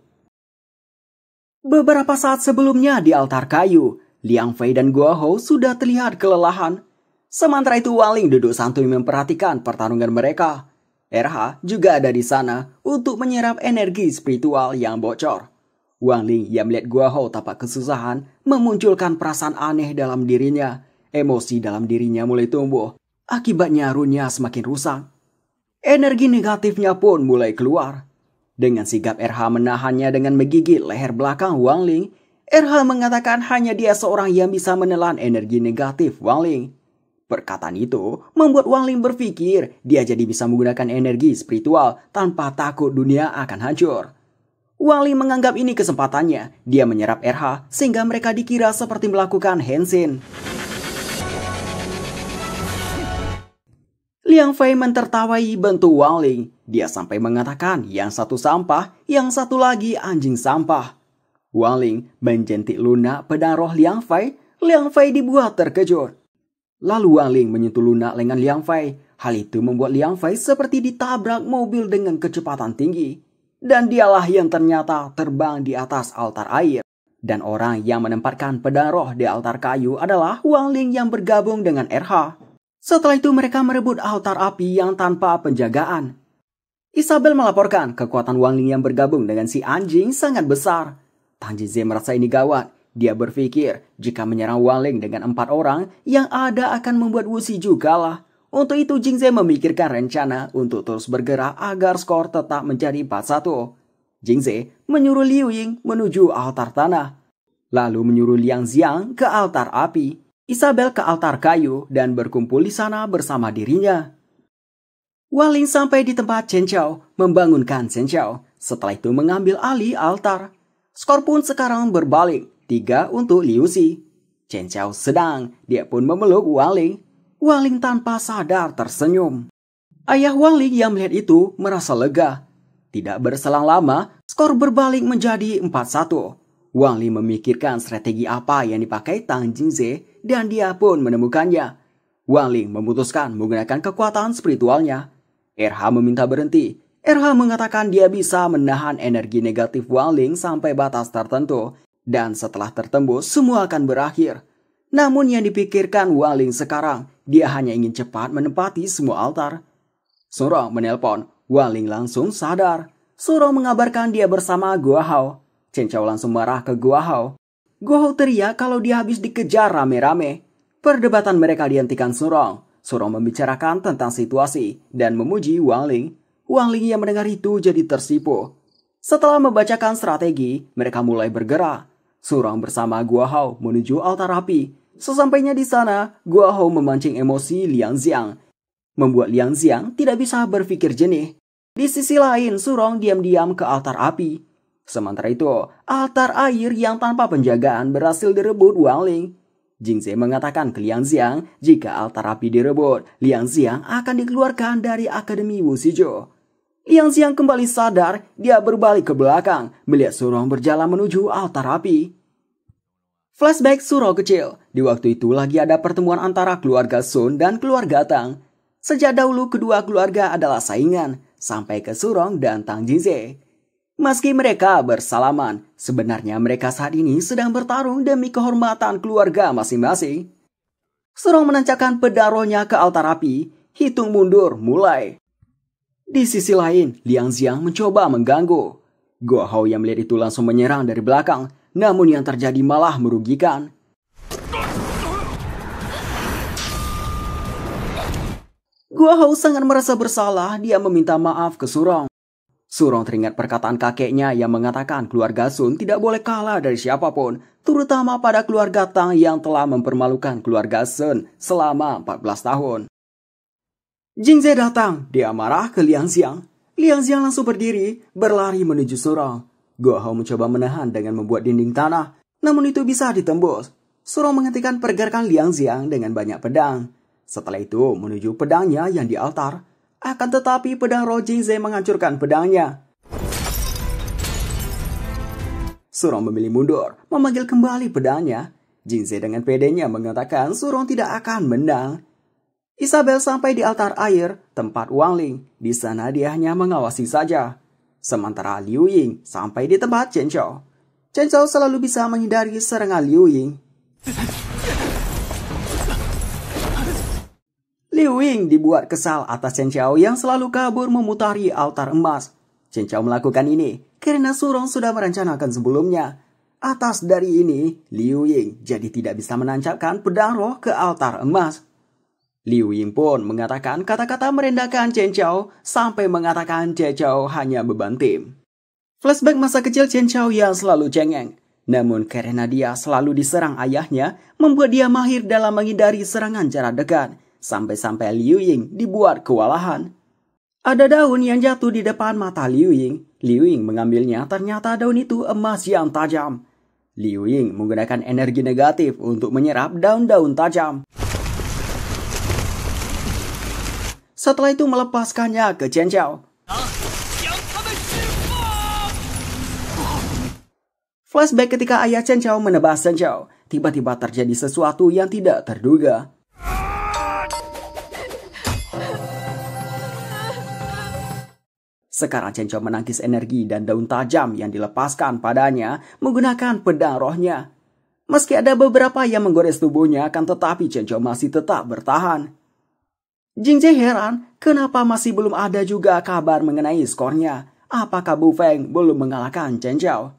Beberapa saat sebelumnya di altar kayu, Liang Fei dan Guo Hou sudah terlihat kelelahan. Sementara itu Wang Ling duduk santuy memperhatikan pertarungan mereka. RH juga ada di sana untuk menyerap energi spiritual yang bocor. Wang Ling yang melihat Guo Hou tampak kesusahan memunculkan perasaan aneh dalam dirinya. Emosi dalam dirinya mulai tumbuh. Akibatnya runnya semakin rusak. Energi negatifnya pun mulai keluar. Dengan sigap RH menahannya dengan menggigit leher belakang Wang Ling, RH mengatakan hanya dia seorang yang bisa menelan energi negatif Wang Ling. Perkataan itu membuat Wang Ling berpikir dia jadi bisa menggunakan energi spiritual tanpa takut dunia akan hancur. Wang Ling menganggap ini kesempatannya. Dia menyerap RH sehingga mereka dikira seperti melakukan henshin. Liang Fei mentertawai bentuk Wang Ling. Dia sampai mengatakan yang satu sampah, yang satu lagi anjing sampah. Wang Ling menjentik lunak pedang roh Liang Fei. Liang Fei dibuat terkejut. Lalu Wang Ling menyentuh lunak lengan Liang Fei. Hal itu membuat Liang Fei seperti ditabrak mobil dengan kecepatan tinggi. Dan dialah yang ternyata terbang di atas altar air. Dan orang yang menempatkan pedang roh di altar kayu adalah Wang Ling yang bergabung dengan RH. Setelah itu mereka merebut altar api yang tanpa penjagaan. Isabel melaporkan kekuatan Wang Ling yang bergabung dengan si anjing sangat besar. Tang Jizhe merasa ini gawat. Dia berpikir jika menyerang Wang Ling dengan 4 orang yang ada akan membuat Wusiju kalah. Untuk itu Jingze memikirkan rencana untuk terus bergerak agar skor tetap menjadi 4-1. Jingze menyuruh Liu Ying menuju altar tanah. lalu menyuruh Liang Xiang ke altar api, Isabel ke altar kayu dan berkumpul di sana bersama dirinya. Wang Ling sampai di tempat Chen Qiao, membangunkan Chen Qiao. Setelah itu mengambil alih altar. Skor pun sekarang berbalik, 3 untuk Liu Xi. Chen Qiao sedang, dia pun memeluk Wang Ling. Wang Ling tanpa sadar tersenyum. Ayah Wang Ling yang melihat itu merasa lega. Tidak berselang lama, skor berbalik menjadi 4-1. Wang Ling memikirkan strategi apa yang dipakai Tang Jingze dan dia pun menemukannya. Wang Ling memutuskan menggunakan kekuatan spiritualnya. RH meminta berhenti. RH mengatakan dia bisa menahan energi negatif Wang Ling sampai batas tertentu. Dan setelah tertembus, semua akan berakhir. Namun yang dipikirkan Wang Ling sekarang, dia hanya ingin cepat menempati semua altar. Surong menelpon, Wang Ling langsung sadar. Surong mengabarkan dia bersama Guo Hao. Chen Qiao langsung marah ke Guo Hao. Guo Hao teriak kalau dia habis dikejar rame-rame. Perdebatan mereka dihentikan Surong. Surong membicarakan tentang situasi dan memuji Wang Ling. Wang Ling yang mendengar itu jadi tersipu. Setelah membacakan strategi, mereka mulai bergerak. Surong bersama Guo Hao menuju altar api. Sesampainya di sana, Guo Hao memancing emosi Liang Xiang, membuat Liang Xiang tidak bisa berpikir jernih. Di sisi lain, Surong diam-diam ke altar api. Sementara itu, altar air yang tanpa penjagaan berhasil direbut Wang Ling. Jingze mengatakan ke Liang Xiang, jika altar api direbut, Liang Xiang akan dikeluarkan dari Akademi Wushizhou. Liang Xiang kembali sadar, dia berbalik ke belakang, melihat Surong berjalan menuju altar api. Flashback Surong kecil, di waktu itu lagi ada pertemuan antara keluarga Sun dan keluarga Tang. Sejak dahulu kedua keluarga adalah saingan, sampai ke Surong dan Tang Jingze. Meski mereka bersalaman, sebenarnya mereka saat ini sedang bertarung demi kehormatan keluarga masing-masing. Surong menancapkan pedang rohnya ke altar api, hitung mundur mulai. Di sisi lain, Liang Xiang mencoba mengganggu. Guo Hao yang melihat itu langsung menyerang dari belakang, namun yang terjadi malah merugikan. Guo Hao sangat merasa bersalah, dia meminta maaf ke Surong. Surong teringat perkataan kakeknya yang mengatakan keluarga Sun tidak boleh kalah dari siapapun, terutama pada keluarga Tang yang telah mempermalukan keluarga Sun selama 14 tahun. Jingze datang, dia marah ke Liang Xiang. Liang Xiang langsung berdiri, berlari menuju Surong. Guo Hao mencoba menahan dengan membuat dinding tanah, namun itu bisa ditembus. Surong menghentikan pergerakan Liang Xiang dengan banyak pedang. Setelah itu menuju pedangnya yang di altar. Akan tetapi pedang roh Jingze menghancurkan pedangnya. Surong memilih mundur, memanggil kembali pedangnya. Jingze dengan pedenya mengatakan Surong tidak akan menang. Isabel sampai di altar air, tempat Wang Ling. Di sana dia hanya mengawasi saja. Sementara Liu Ying sampai di tempat Chen Qiao. Chen Qiao selalu bisa menghindari serangan Liu Ying. Liu Ying dibuat kesal atas Chen Qiao yang selalu kabur memutari altar emas. Chen Qiao melakukan ini karena Surong sudah merencanakan sebelumnya. Atas dari ini, Liu Ying jadi tidak bisa menancapkan pedang roh ke altar emas. Liu Ying pun mengatakan kata-kata merendahkan Chen Qiao sampai mengatakan Chen Qiao hanya beban tim. Flashback masa kecil Chen Qiao yang selalu cengeng. Namun karena dia selalu diserang ayahnya, membuat dia mahir dalam menghindari serangan jarak dekat. Sampai-sampai Liu Ying dibuat kewalahan. Ada daun yang jatuh di depan mata Liu Ying. Liu Ying mengambilnya, ternyata daun itu emas yang tajam. Liu Ying menggunakan energi negatif untuk menyerap daun-daun tajam. Setelah itu melepaskannya ke Chen Qiao. Flashback ketika ayah Chen Qiao menebas Chen Qiao. Tiba-tiba terjadi sesuatu yang tidak terduga. Sekarang Chen Qiao menangkis energi dan daun tajam yang dilepaskan padanya menggunakan pedang rohnya. Meski ada beberapa yang menggores tubuhnya, akan tetapi Chen Qiao masih tetap bertahan. Jingze heran, kenapa masih belum ada juga kabar mengenai skornya? Apakah Bu Feng belum mengalahkan Chen Qiao?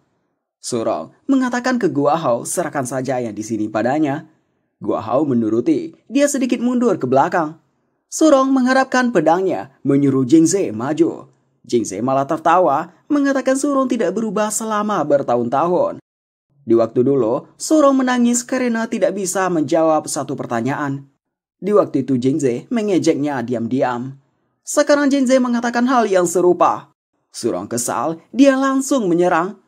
Surong mengatakan ke Guo Hao, serahkan saja yang di sini padanya. Guo Hao menuruti, dia sedikit mundur ke belakang. Surong mengharapkan pedangnya, menyuruh Jingze maju. Jingze malah tertawa, mengatakan Surong tidak berubah selama bertahun-tahun. Di waktu dulu, Sorong menangis karena tidak bisa menjawab satu pertanyaan. Di waktu itu Jingze mengejeknya diam-diam. Sekarang Jingze mengatakan hal yang serupa. Sorong kesal, dia langsung menyerang.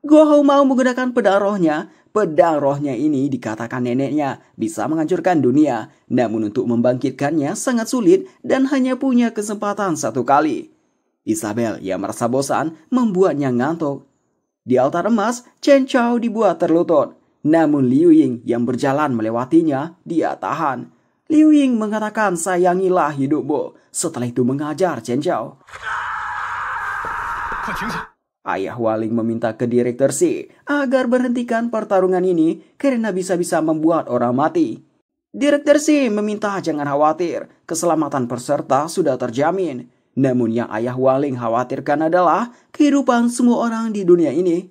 Guo Hao mau menggunakan pedang rohnya. Pedang rohnya ini dikatakan neneknya bisa menghancurkan dunia. Namun untuk membangkitkannya sangat sulit dan hanya punya kesempatan satu kali. Isabel yang merasa bosan membuatnya ngantuk. Di altar emas, Chen Chao dibuat terlutut. Namun Liu Ying yang berjalan melewatinya, dia tahan. Liu Ying mengatakan sayangilah hidupmu. Setelah itu mengajar Chen Chao. Ayah Waling meminta ke Direktur Si agar berhentikan pertarungan ini karena bisa-bisa membuat orang mati. Direktur Si meminta jangan khawatir, keselamatan peserta sudah terjamin. Namun yang Ayah Waling khawatirkan adalah kehidupan semua orang di dunia ini.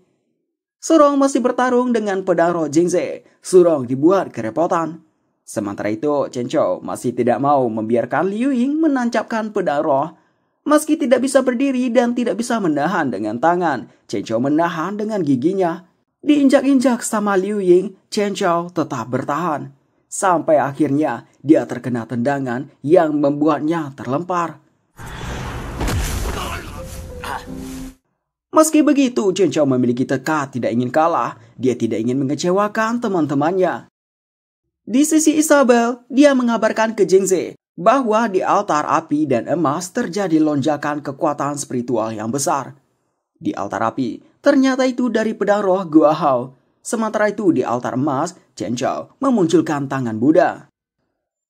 Sorong masih bertarung dengan pedang roh Jingze. Sorong dibuat kerepotan. Sementara itu, Chen Chao masih tidak mau membiarkan Liu Ying menancapkan pedang roh. Meski tidak bisa berdiri dan tidak bisa menahan dengan tangan, Chen Chao menahan dengan giginya. Diinjak-injak sama Liu Ying, Chen Chao tetap bertahan. Sampai akhirnya dia terkena tendangan yang membuatnya terlempar. Meski begitu, Chen Chao memiliki tekad tidak ingin kalah. Dia tidak ingin mengecewakan teman-temannya. Di sisi Isabel, dia mengabarkan ke Jingze bahwa di altar api dan emas terjadi lonjakan kekuatan spiritual yang besar. Di altar api, ternyata itu dari pedang roh Guo Hao. Sementara itu di altar emas, Chen Chao memunculkan tangan Buddha.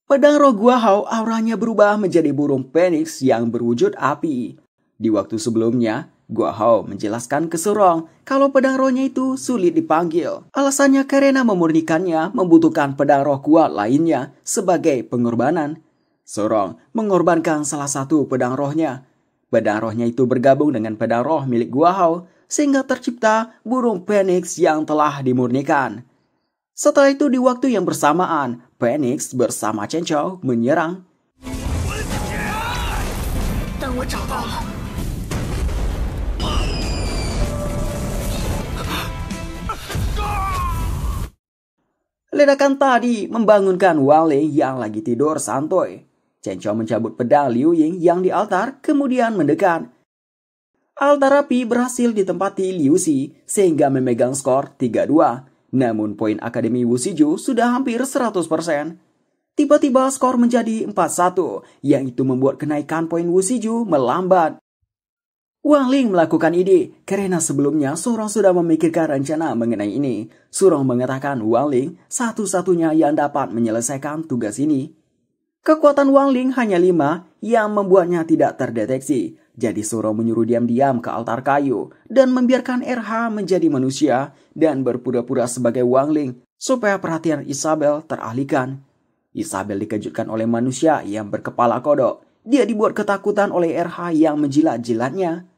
Pedang roh Guo Hao auranya berubah menjadi burung phoenix yang berwujud api. Di waktu sebelumnya, Guo Hao menjelaskan ke Sorong kalau pedang rohnya itu sulit dipanggil. Alasannya karena memurnikannya membutuhkan pedang roh kuat lainnya sebagai pengorbanan. Sorong mengorbankan salah satu pedang rohnya. Pedang rohnya itu bergabung dengan pedang roh milik Guo Hao sehingga tercipta burung phoenix yang telah dimurnikan. Setelah itu di waktu yang bersamaan, phoenix bersama Chen Chao menyerang. Ledakan tadi membangunkan Waling yang lagi tidur santuy. Chen Chao mencabut pedang Liu Ying yang di altar kemudian mendekat. Altar api berhasil ditempati Liu Si sehingga memegang skor 3-2. Namun poin Akademi Wusiju sudah hampir 100%. Tiba-tiba skor menjadi 4-1 yang itu membuat kenaikan poin Wusiju melambat. Waling melakukan ini karena sebelumnya Sorong sudah memikirkan rencana mengenai ini. Sorong mengatakan Waling satu-satunya yang dapat menyelesaikan tugas ini. Kekuatan Waling hanya 5 yang membuatnya tidak terdeteksi. Jadi Sorong menyuruh diam-diam ke altar kayu dan membiarkan RH menjadi manusia dan berpura-pura sebagai Waling supaya perhatian Isabel teralihkan. Isabel dikejutkan oleh manusia yang berkepala kodok. Dia dibuat ketakutan oleh RH yang menjilat-jilatnya.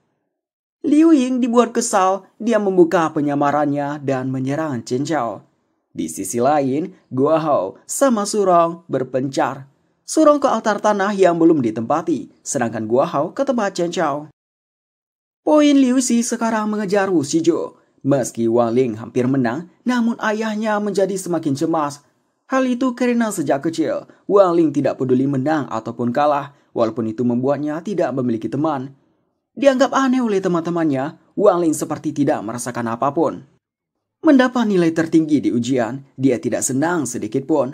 Liu Ying dibuat kesal, dia membuka penyamarannya dan menyerang Chen Chao. Di sisi lain, Guo Hao sama Sorong berpencar. Sorong ke altar tanah yang belum ditempati, sedangkan Guo Hao ke tempat Chen Chao. Poin Liu Si sekarang mengejar Wusiju. Meski Waling hampir menang, namun ayahnya menjadi semakin cemas. Hal itu karena sejak kecil, Waling tidak peduli menang ataupun kalah, walaupun itu membuatnya tidak memiliki teman. Dianggap aneh oleh teman-temannya, Waling seperti tidak merasakan apapun. Mendapat nilai tertinggi di ujian, dia tidak senang sedikit pun.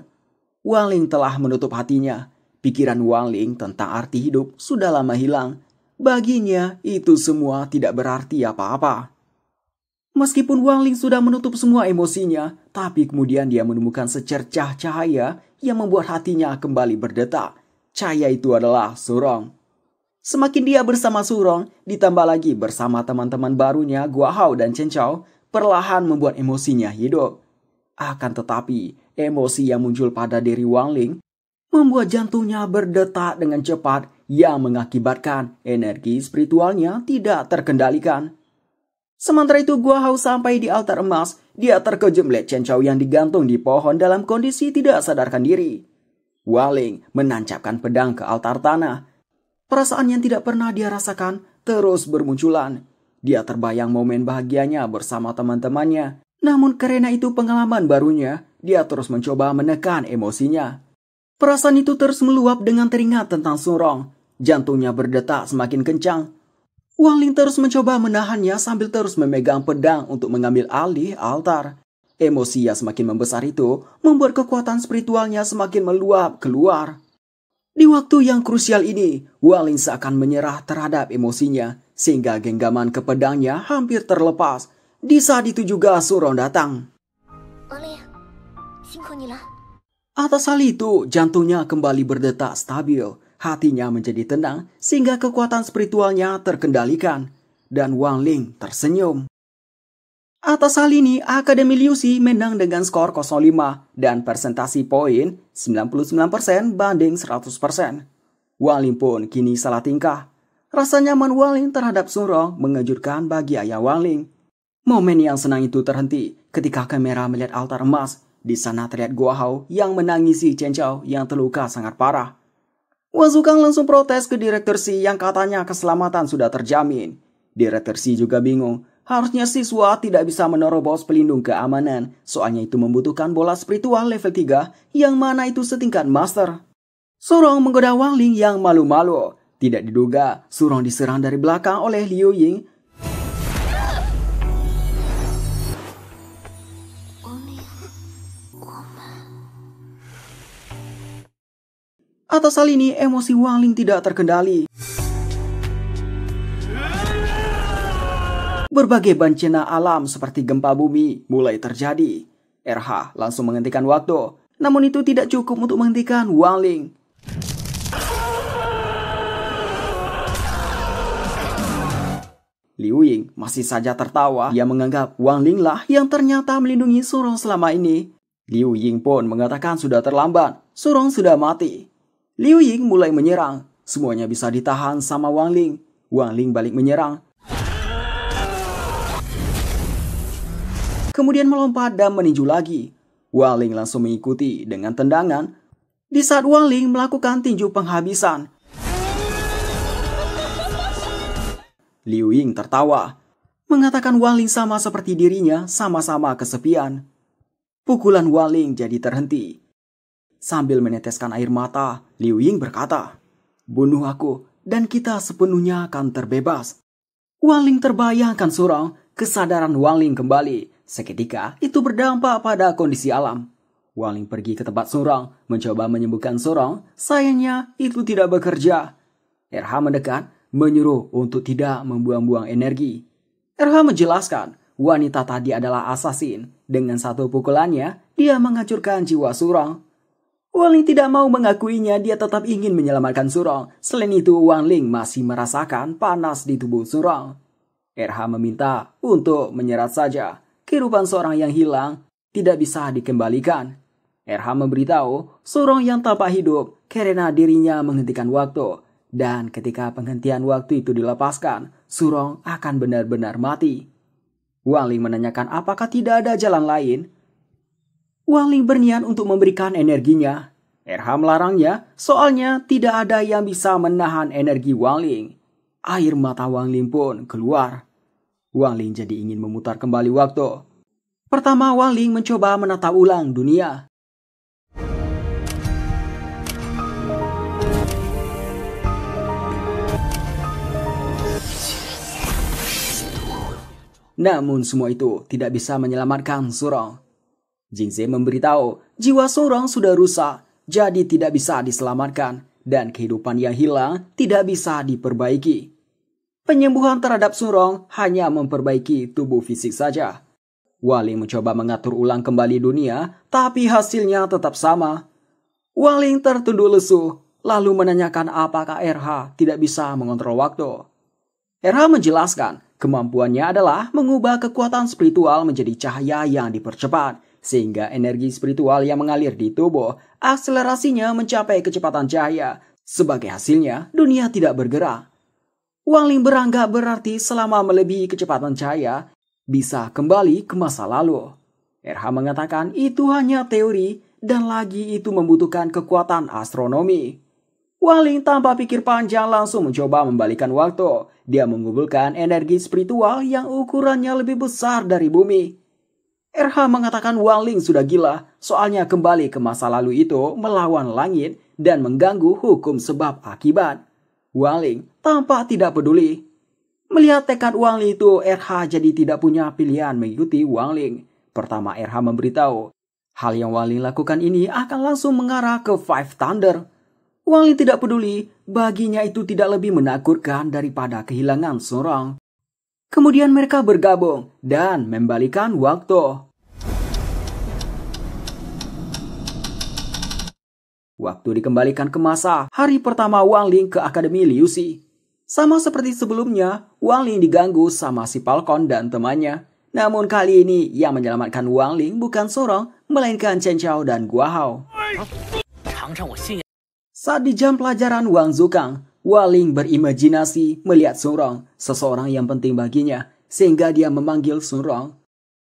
Waling telah menutup hatinya. Pikiran Waling tentang arti hidup sudah lama hilang. Baginya, itu semua tidak berarti apa-apa. Meskipun Waling sudah menutup semua emosinya, tapi kemudian dia menemukan secercah cahaya yang membuat hatinya kembali berdetak. Cahaya itu adalah Sorong. Semakin dia bersama Sorong, ditambah lagi bersama teman-teman barunya Guo Hao dan Chen Chao, perlahan membuat emosinya hidup. Akan tetapi, emosi yang muncul pada diri Waling membuat jantungnya berdetak dengan cepat yang mengakibatkan energi spiritualnya tidak terkendalikan. Sementara itu Guo Hao sampai di altar emas, dia terkejut melihat Chen Chao yang digantung di pohon dalam kondisi tidak sadarkan diri. Waling menancapkan pedang ke altar tanah. Perasaan yang tidak pernah dia rasakan terus bermunculan. Dia terbayang momen bahagianya bersama teman-temannya. Namun karena itu pengalaman barunya, dia terus mencoba menekan emosinya. Perasaan itu terus meluap dengan teringat tentang Surong. Jantungnya berdetak semakin kencang. Wang Ling terus mencoba menahannya sambil terus memegang pedang untuk mengambil alih altar. Emosi yang semakin membesar itu membuat kekuatan spiritualnya semakin meluap keluar. Di waktu yang krusial ini, Wang Ling seakan menyerah terhadap emosinya, sehingga genggaman ke pedangnya hampir terlepas. Di saat itu juga Surong datang. Atas hal itu, jantungnya kembali berdetak stabil, hatinya menjadi tenang, sehingga kekuatan spiritualnya terkendalikan. Dan Wang Ling tersenyum. Atas hal ini, Akademi Liu Xi menang dengan skor 0-5 dan persentasi poin 99% banding 100%. Wang Ling pun kini salah tingkah. Rasa nyaman Wang Ling terhadap Surong mengejutkan bagi ayah Wang Ling. Momen yang senang itu terhenti ketika kamera melihat altar emas. Di sana terlihat Guo Hao yang menangisi Chen Chao yang terluka sangat parah. Wang Zukang langsung protes ke Direktur Xi yang katanya keselamatan sudah terjamin. Direktur Xi juga bingung. Harusnya siswa tidak bisa menerobos pelindung keamanan, soalnya itu membutuhkan bola spiritual level 3 yang mana itu setingkat master. Surong menggoda Wang Ling yang malu-malu. Tidak diduga, Surong diserang dari belakang oleh Liu Ying. Atas hal ini, emosi Wang Ling tidak terkendali. Berbagai bencana alam seperti gempa bumi mulai terjadi. RH langsung menghentikan waktu, namun itu tidak cukup untuk menghentikan Wang Ling. Liu Ying masih saja tertawa. Dia menganggap Wang Ling lah yang ternyata melindungi Surong selama ini. Liu Ying pun mengatakan sudah terlambat, Surong sudah mati. Liu Ying mulai menyerang. Semuanya bisa ditahan sama Wang Ling. Wang Ling balik menyerang. Kemudian melompat dan meninju lagi. Wang Ling langsung mengikuti dengan tendangan. Di saat Wang Ling melakukan tinju penghabisan, Liu Ying tertawa, mengatakan Wang Ling sama seperti dirinya, sama-sama kesepian. Pukulan Wang Ling jadi terhenti. Sambil meneteskan air mata, Liu Ying berkata, "Bunuh aku dan kita sepenuhnya akan terbebas." Wang Ling terbayangkan Surong, kesadaran Wang Ling kembali. Seketika itu berdampak pada kondisi alam. Wang Ling pergi ke tempat Surong, mencoba menyembuhkan Surong. Sayangnya itu tidak bekerja. RH mendekat, menyuruh untuk tidak membuang-buang energi. RH menjelaskan, wanita tadi adalah asasin. Dengan satu pukulannya, dia menghancurkan jiwa Surong. Wang Ling tidak mau mengakuinya, dia tetap ingin menyelamatkan Surong. Selain itu, Wang Ling masih merasakan panas di tubuh Surong. RH meminta untuk menyerat saja. Kehidupan seorang yang hilang tidak bisa dikembalikan. RH memberitahu Surong yang tampak hidup karena dirinya menghentikan waktu. Dan ketika penghentian waktu itu dilepaskan, Surong akan benar-benar mati. Wang Ling menanyakan apakah tidak ada jalan lain. Wang Ling berniat untuk memberikan energinya. RH melarangnya, soalnya tidak ada yang bisa menahan energi Wang Ling. Air mata Wang Ling pun keluar. Wang Ling jadi ingin memutar kembali waktu. Pertama, Wang Ling mencoba menata ulang dunia. Namun semua itu tidak bisa menyelamatkan Surong. Jingze memberitahu jiwa Surong sudah rusak, jadi tidak bisa diselamatkan, dan kehidupan yang hilang tidak bisa diperbaiki. Penyembuhan terhadap Surong hanya memperbaiki tubuh fisik saja. Wang Ling mencoba mengatur ulang kembali dunia, tapi hasilnya tetap sama. Wang Ling tertunduk lesu, lalu menanyakan apakah RH tidak bisa mengontrol waktu. RH menjelaskan, kemampuannya adalah mengubah kekuatan spiritual menjadi cahaya yang dipercepat, sehingga energi spiritual yang mengalir di tubuh, akselerasinya mencapai kecepatan cahaya. Sebagai hasilnya, dunia tidak bergerak. Wang Ling beranggap berarti selama melebihi kecepatan cahaya, bisa kembali ke masa lalu. RH mengatakan itu hanya teori dan lagi itu membutuhkan kekuatan astronomi. Wang Ling tanpa pikir panjang langsung mencoba membalikan waktu. Dia mengumpulkan energi spiritual yang ukurannya lebih besar dari bumi. RH mengatakan Wang Ling sudah gila, soalnya kembali ke masa lalu itu melawan langit dan mengganggu hukum sebab akibat. Wang Ling tampak tidak peduli. Melihat tekad Wang Ling itu, RH jadi tidak punya pilihan mengikuti Wang Ling. Pertama RH memberitahu, hal yang Wang Ling lakukan ini akan langsung mengarah ke Five Thunder. Wang Ling tidak peduli, baginya itu tidak lebih menakutkan daripada kehilangan seorang. Kemudian mereka bergabung dan membalikan waktu. Waktu dikembalikan ke masa hari pertama Wang Ling ke Akademi Liu Xi. Sama seperti sebelumnya, Wang Ling diganggu sama si Falcon dan temannya. Namun kali ini yang menyelamatkan Wang Ling bukan seorang, melainkan Chen Qiao dan Gua Hao. Saat di jam pelajaran Wang Zukang, Wang Ling berimajinasi melihat seseorang yang penting baginya, sehingga dia memanggil Sunrong.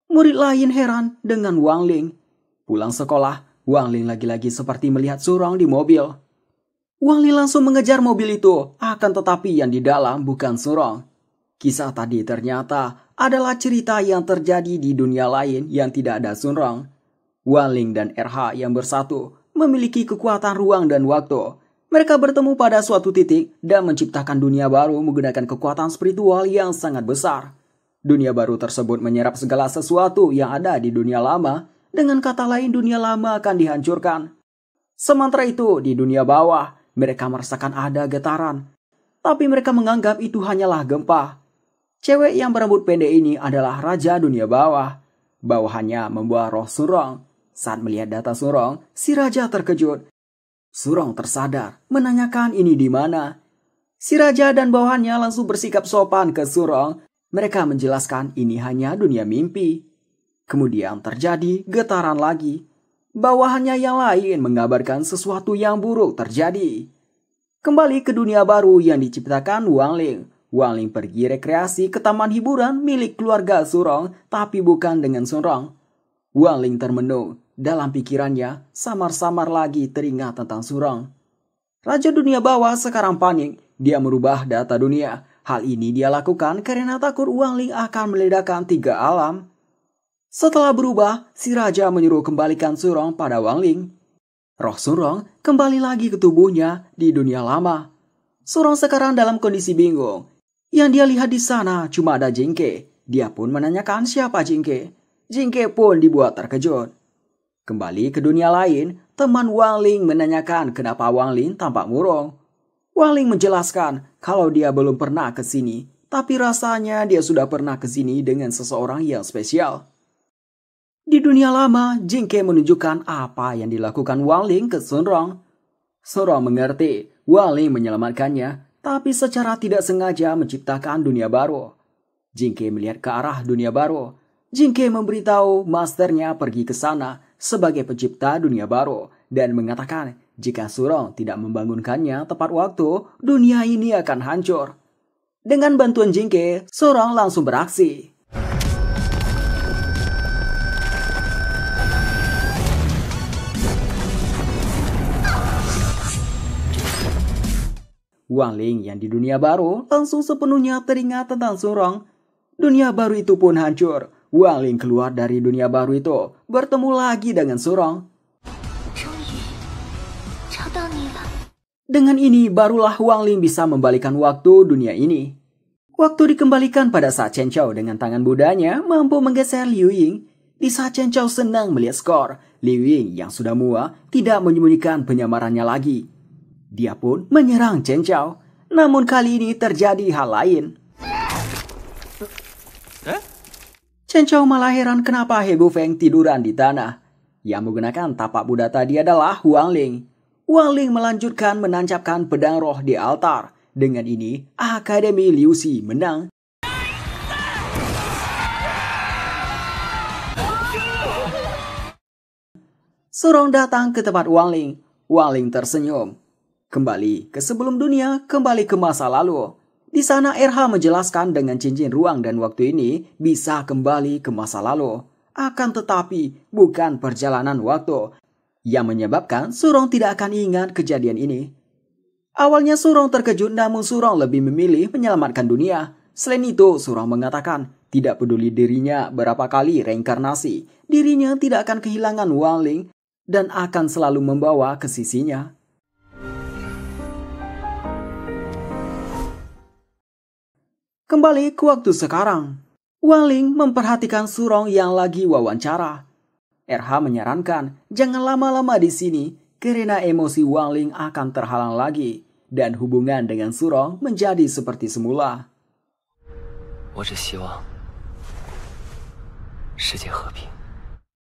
Murid lain heran dengan Wang Ling. Pulang sekolah, Wang Ling lagi-lagi seperti melihat Sunrong di mobil. Wang Ling langsung mengejar mobil itu, akan tetapi yang di dalam bukan Sunrong. Kisah tadi ternyata adalah cerita yang terjadi di dunia lain yang tidak ada Sunrong. Wang Ling dan RH yang bersatu memiliki kekuatan ruang dan waktu. Mereka bertemu pada suatu titik dan menciptakan dunia baru menggunakan kekuatan spiritual yang sangat besar. Dunia baru tersebut menyerap segala sesuatu yang ada di dunia lama. Dengan kata lain, dunia lama akan dihancurkan. Sementara itu, di dunia bawah, mereka merasakan ada getaran. Tapi mereka menganggap itu hanyalah gempa. Cewek yang berambut pendek ini adalah raja dunia bawah. Bawahannya membawa roh Sunrong. Saat melihat data Sunrong, si raja terkejut. Sunrong tersadar, menanyakan ini di mana. Si raja dan bawahannya langsung bersikap sopan ke Sunrong. Mereka menjelaskan ini hanya dunia mimpi. Kemudian terjadi getaran lagi. Bawahannya yang lain mengabarkan sesuatu yang buruk terjadi. Kembali ke dunia baru yang diciptakan Wang Ling. Wang Ling pergi rekreasi ke taman hiburan milik keluarga Sunrong, tapi bukan dengan Sunrong. Wang Ling termenung. Dalam pikirannya, samar-samar lagi teringat tentang Sunrong. Raja dunia bawah sekarang panik. Dia merubah data dunia. Hal ini dia lakukan karena takut Wang Ling akan meledakkan 3 alam. Setelah berubah, si raja menyuruh kembalikan Sunrong pada Wang Ling. Roh Sunrong kembali lagi ke tubuhnya di dunia lama. Sunrong sekarang dalam kondisi bingung. Yang dia lihat di sana cuma ada Jingke. Dia pun menanyakan siapa Jingke. Jingke pun dibuat terkejut. Kembali ke dunia lain, teman Wang Ling menanyakan kenapa Wang Ling tampak murung. Wang Ling menjelaskan kalau dia belum pernah ke sini, tapi rasanya dia sudah pernah ke sini dengan seseorang yang spesial. Di dunia lama, Jingke menunjukkan apa yang dilakukan Wang Ling ke Sunrong. Sunrong mengerti Wang Ling menyelamatkannya, tapi secara tidak sengaja menciptakan dunia baru. Jingke melihat ke arah dunia baru. Jingke memberitahu masternya pergi ke sana sebagai pencipta dunia baru dan mengatakan jika Sunrong tidak membangunkannya tepat waktu, dunia ini akan hancur. Dengan bantuan Jingke, Sunrong langsung beraksi. Wang Ling yang di dunia baru langsung sepenuhnya teringat tentang Sunrong. Dunia baru itu pun hancur. Wang Ling keluar dari dunia baru itu, bertemu lagi dengan Sunrong. Dengan ini barulah Wang Ling bisa membalikan waktu dunia ini. Waktu dikembalikan pada saat Chen Qiao dengan tangan budanya mampu menggeser Liu Ying. Di saat Chen Qiao senang melihat skor, Liu Ying yang sudah muak tidak menyembunyikan penyamarannya lagi. Dia pun menyerang Chen Qiao. Namun kali ini terjadi hal lain. Chen Qiao malah heran kenapa He Bufeng tiduran di tanah. Yang menggunakan tapak Buddha tadi adalah Wang Ling. Wang Ling melanjutkan menancapkan pedang roh di altar. Dengan ini, Akademi Liu Xi menang. Sunrong datang ke tempat Wang Ling. Wang Ling tersenyum. Kembali ke sebelum dunia, kembali ke masa lalu. Di sana RH menjelaskan dengan cincin ruang dan waktu ini bisa kembali ke masa lalu. Akan tetapi bukan perjalanan waktu yang menyebabkan Sunrong tidak akan ingat kejadian ini. Awalnya Surong terkejut, namun Surong lebih memilih menyelamatkan dunia. Selain itu, Surong mengatakan tidak peduli dirinya berapa kali reinkarnasi, dirinya tidak akan kehilangan Wang Ling dan akan selalu membawa ke sisinya. Kembali ke waktu sekarang, Wang Ling memperhatikan Surong yang lagi wawancara. RH menyarankan jangan lama-lama di sini karena emosi Wang Ling akan terhalang lagi dan hubungan dengan Surong menjadi seperti semula. 我只希望世界和平。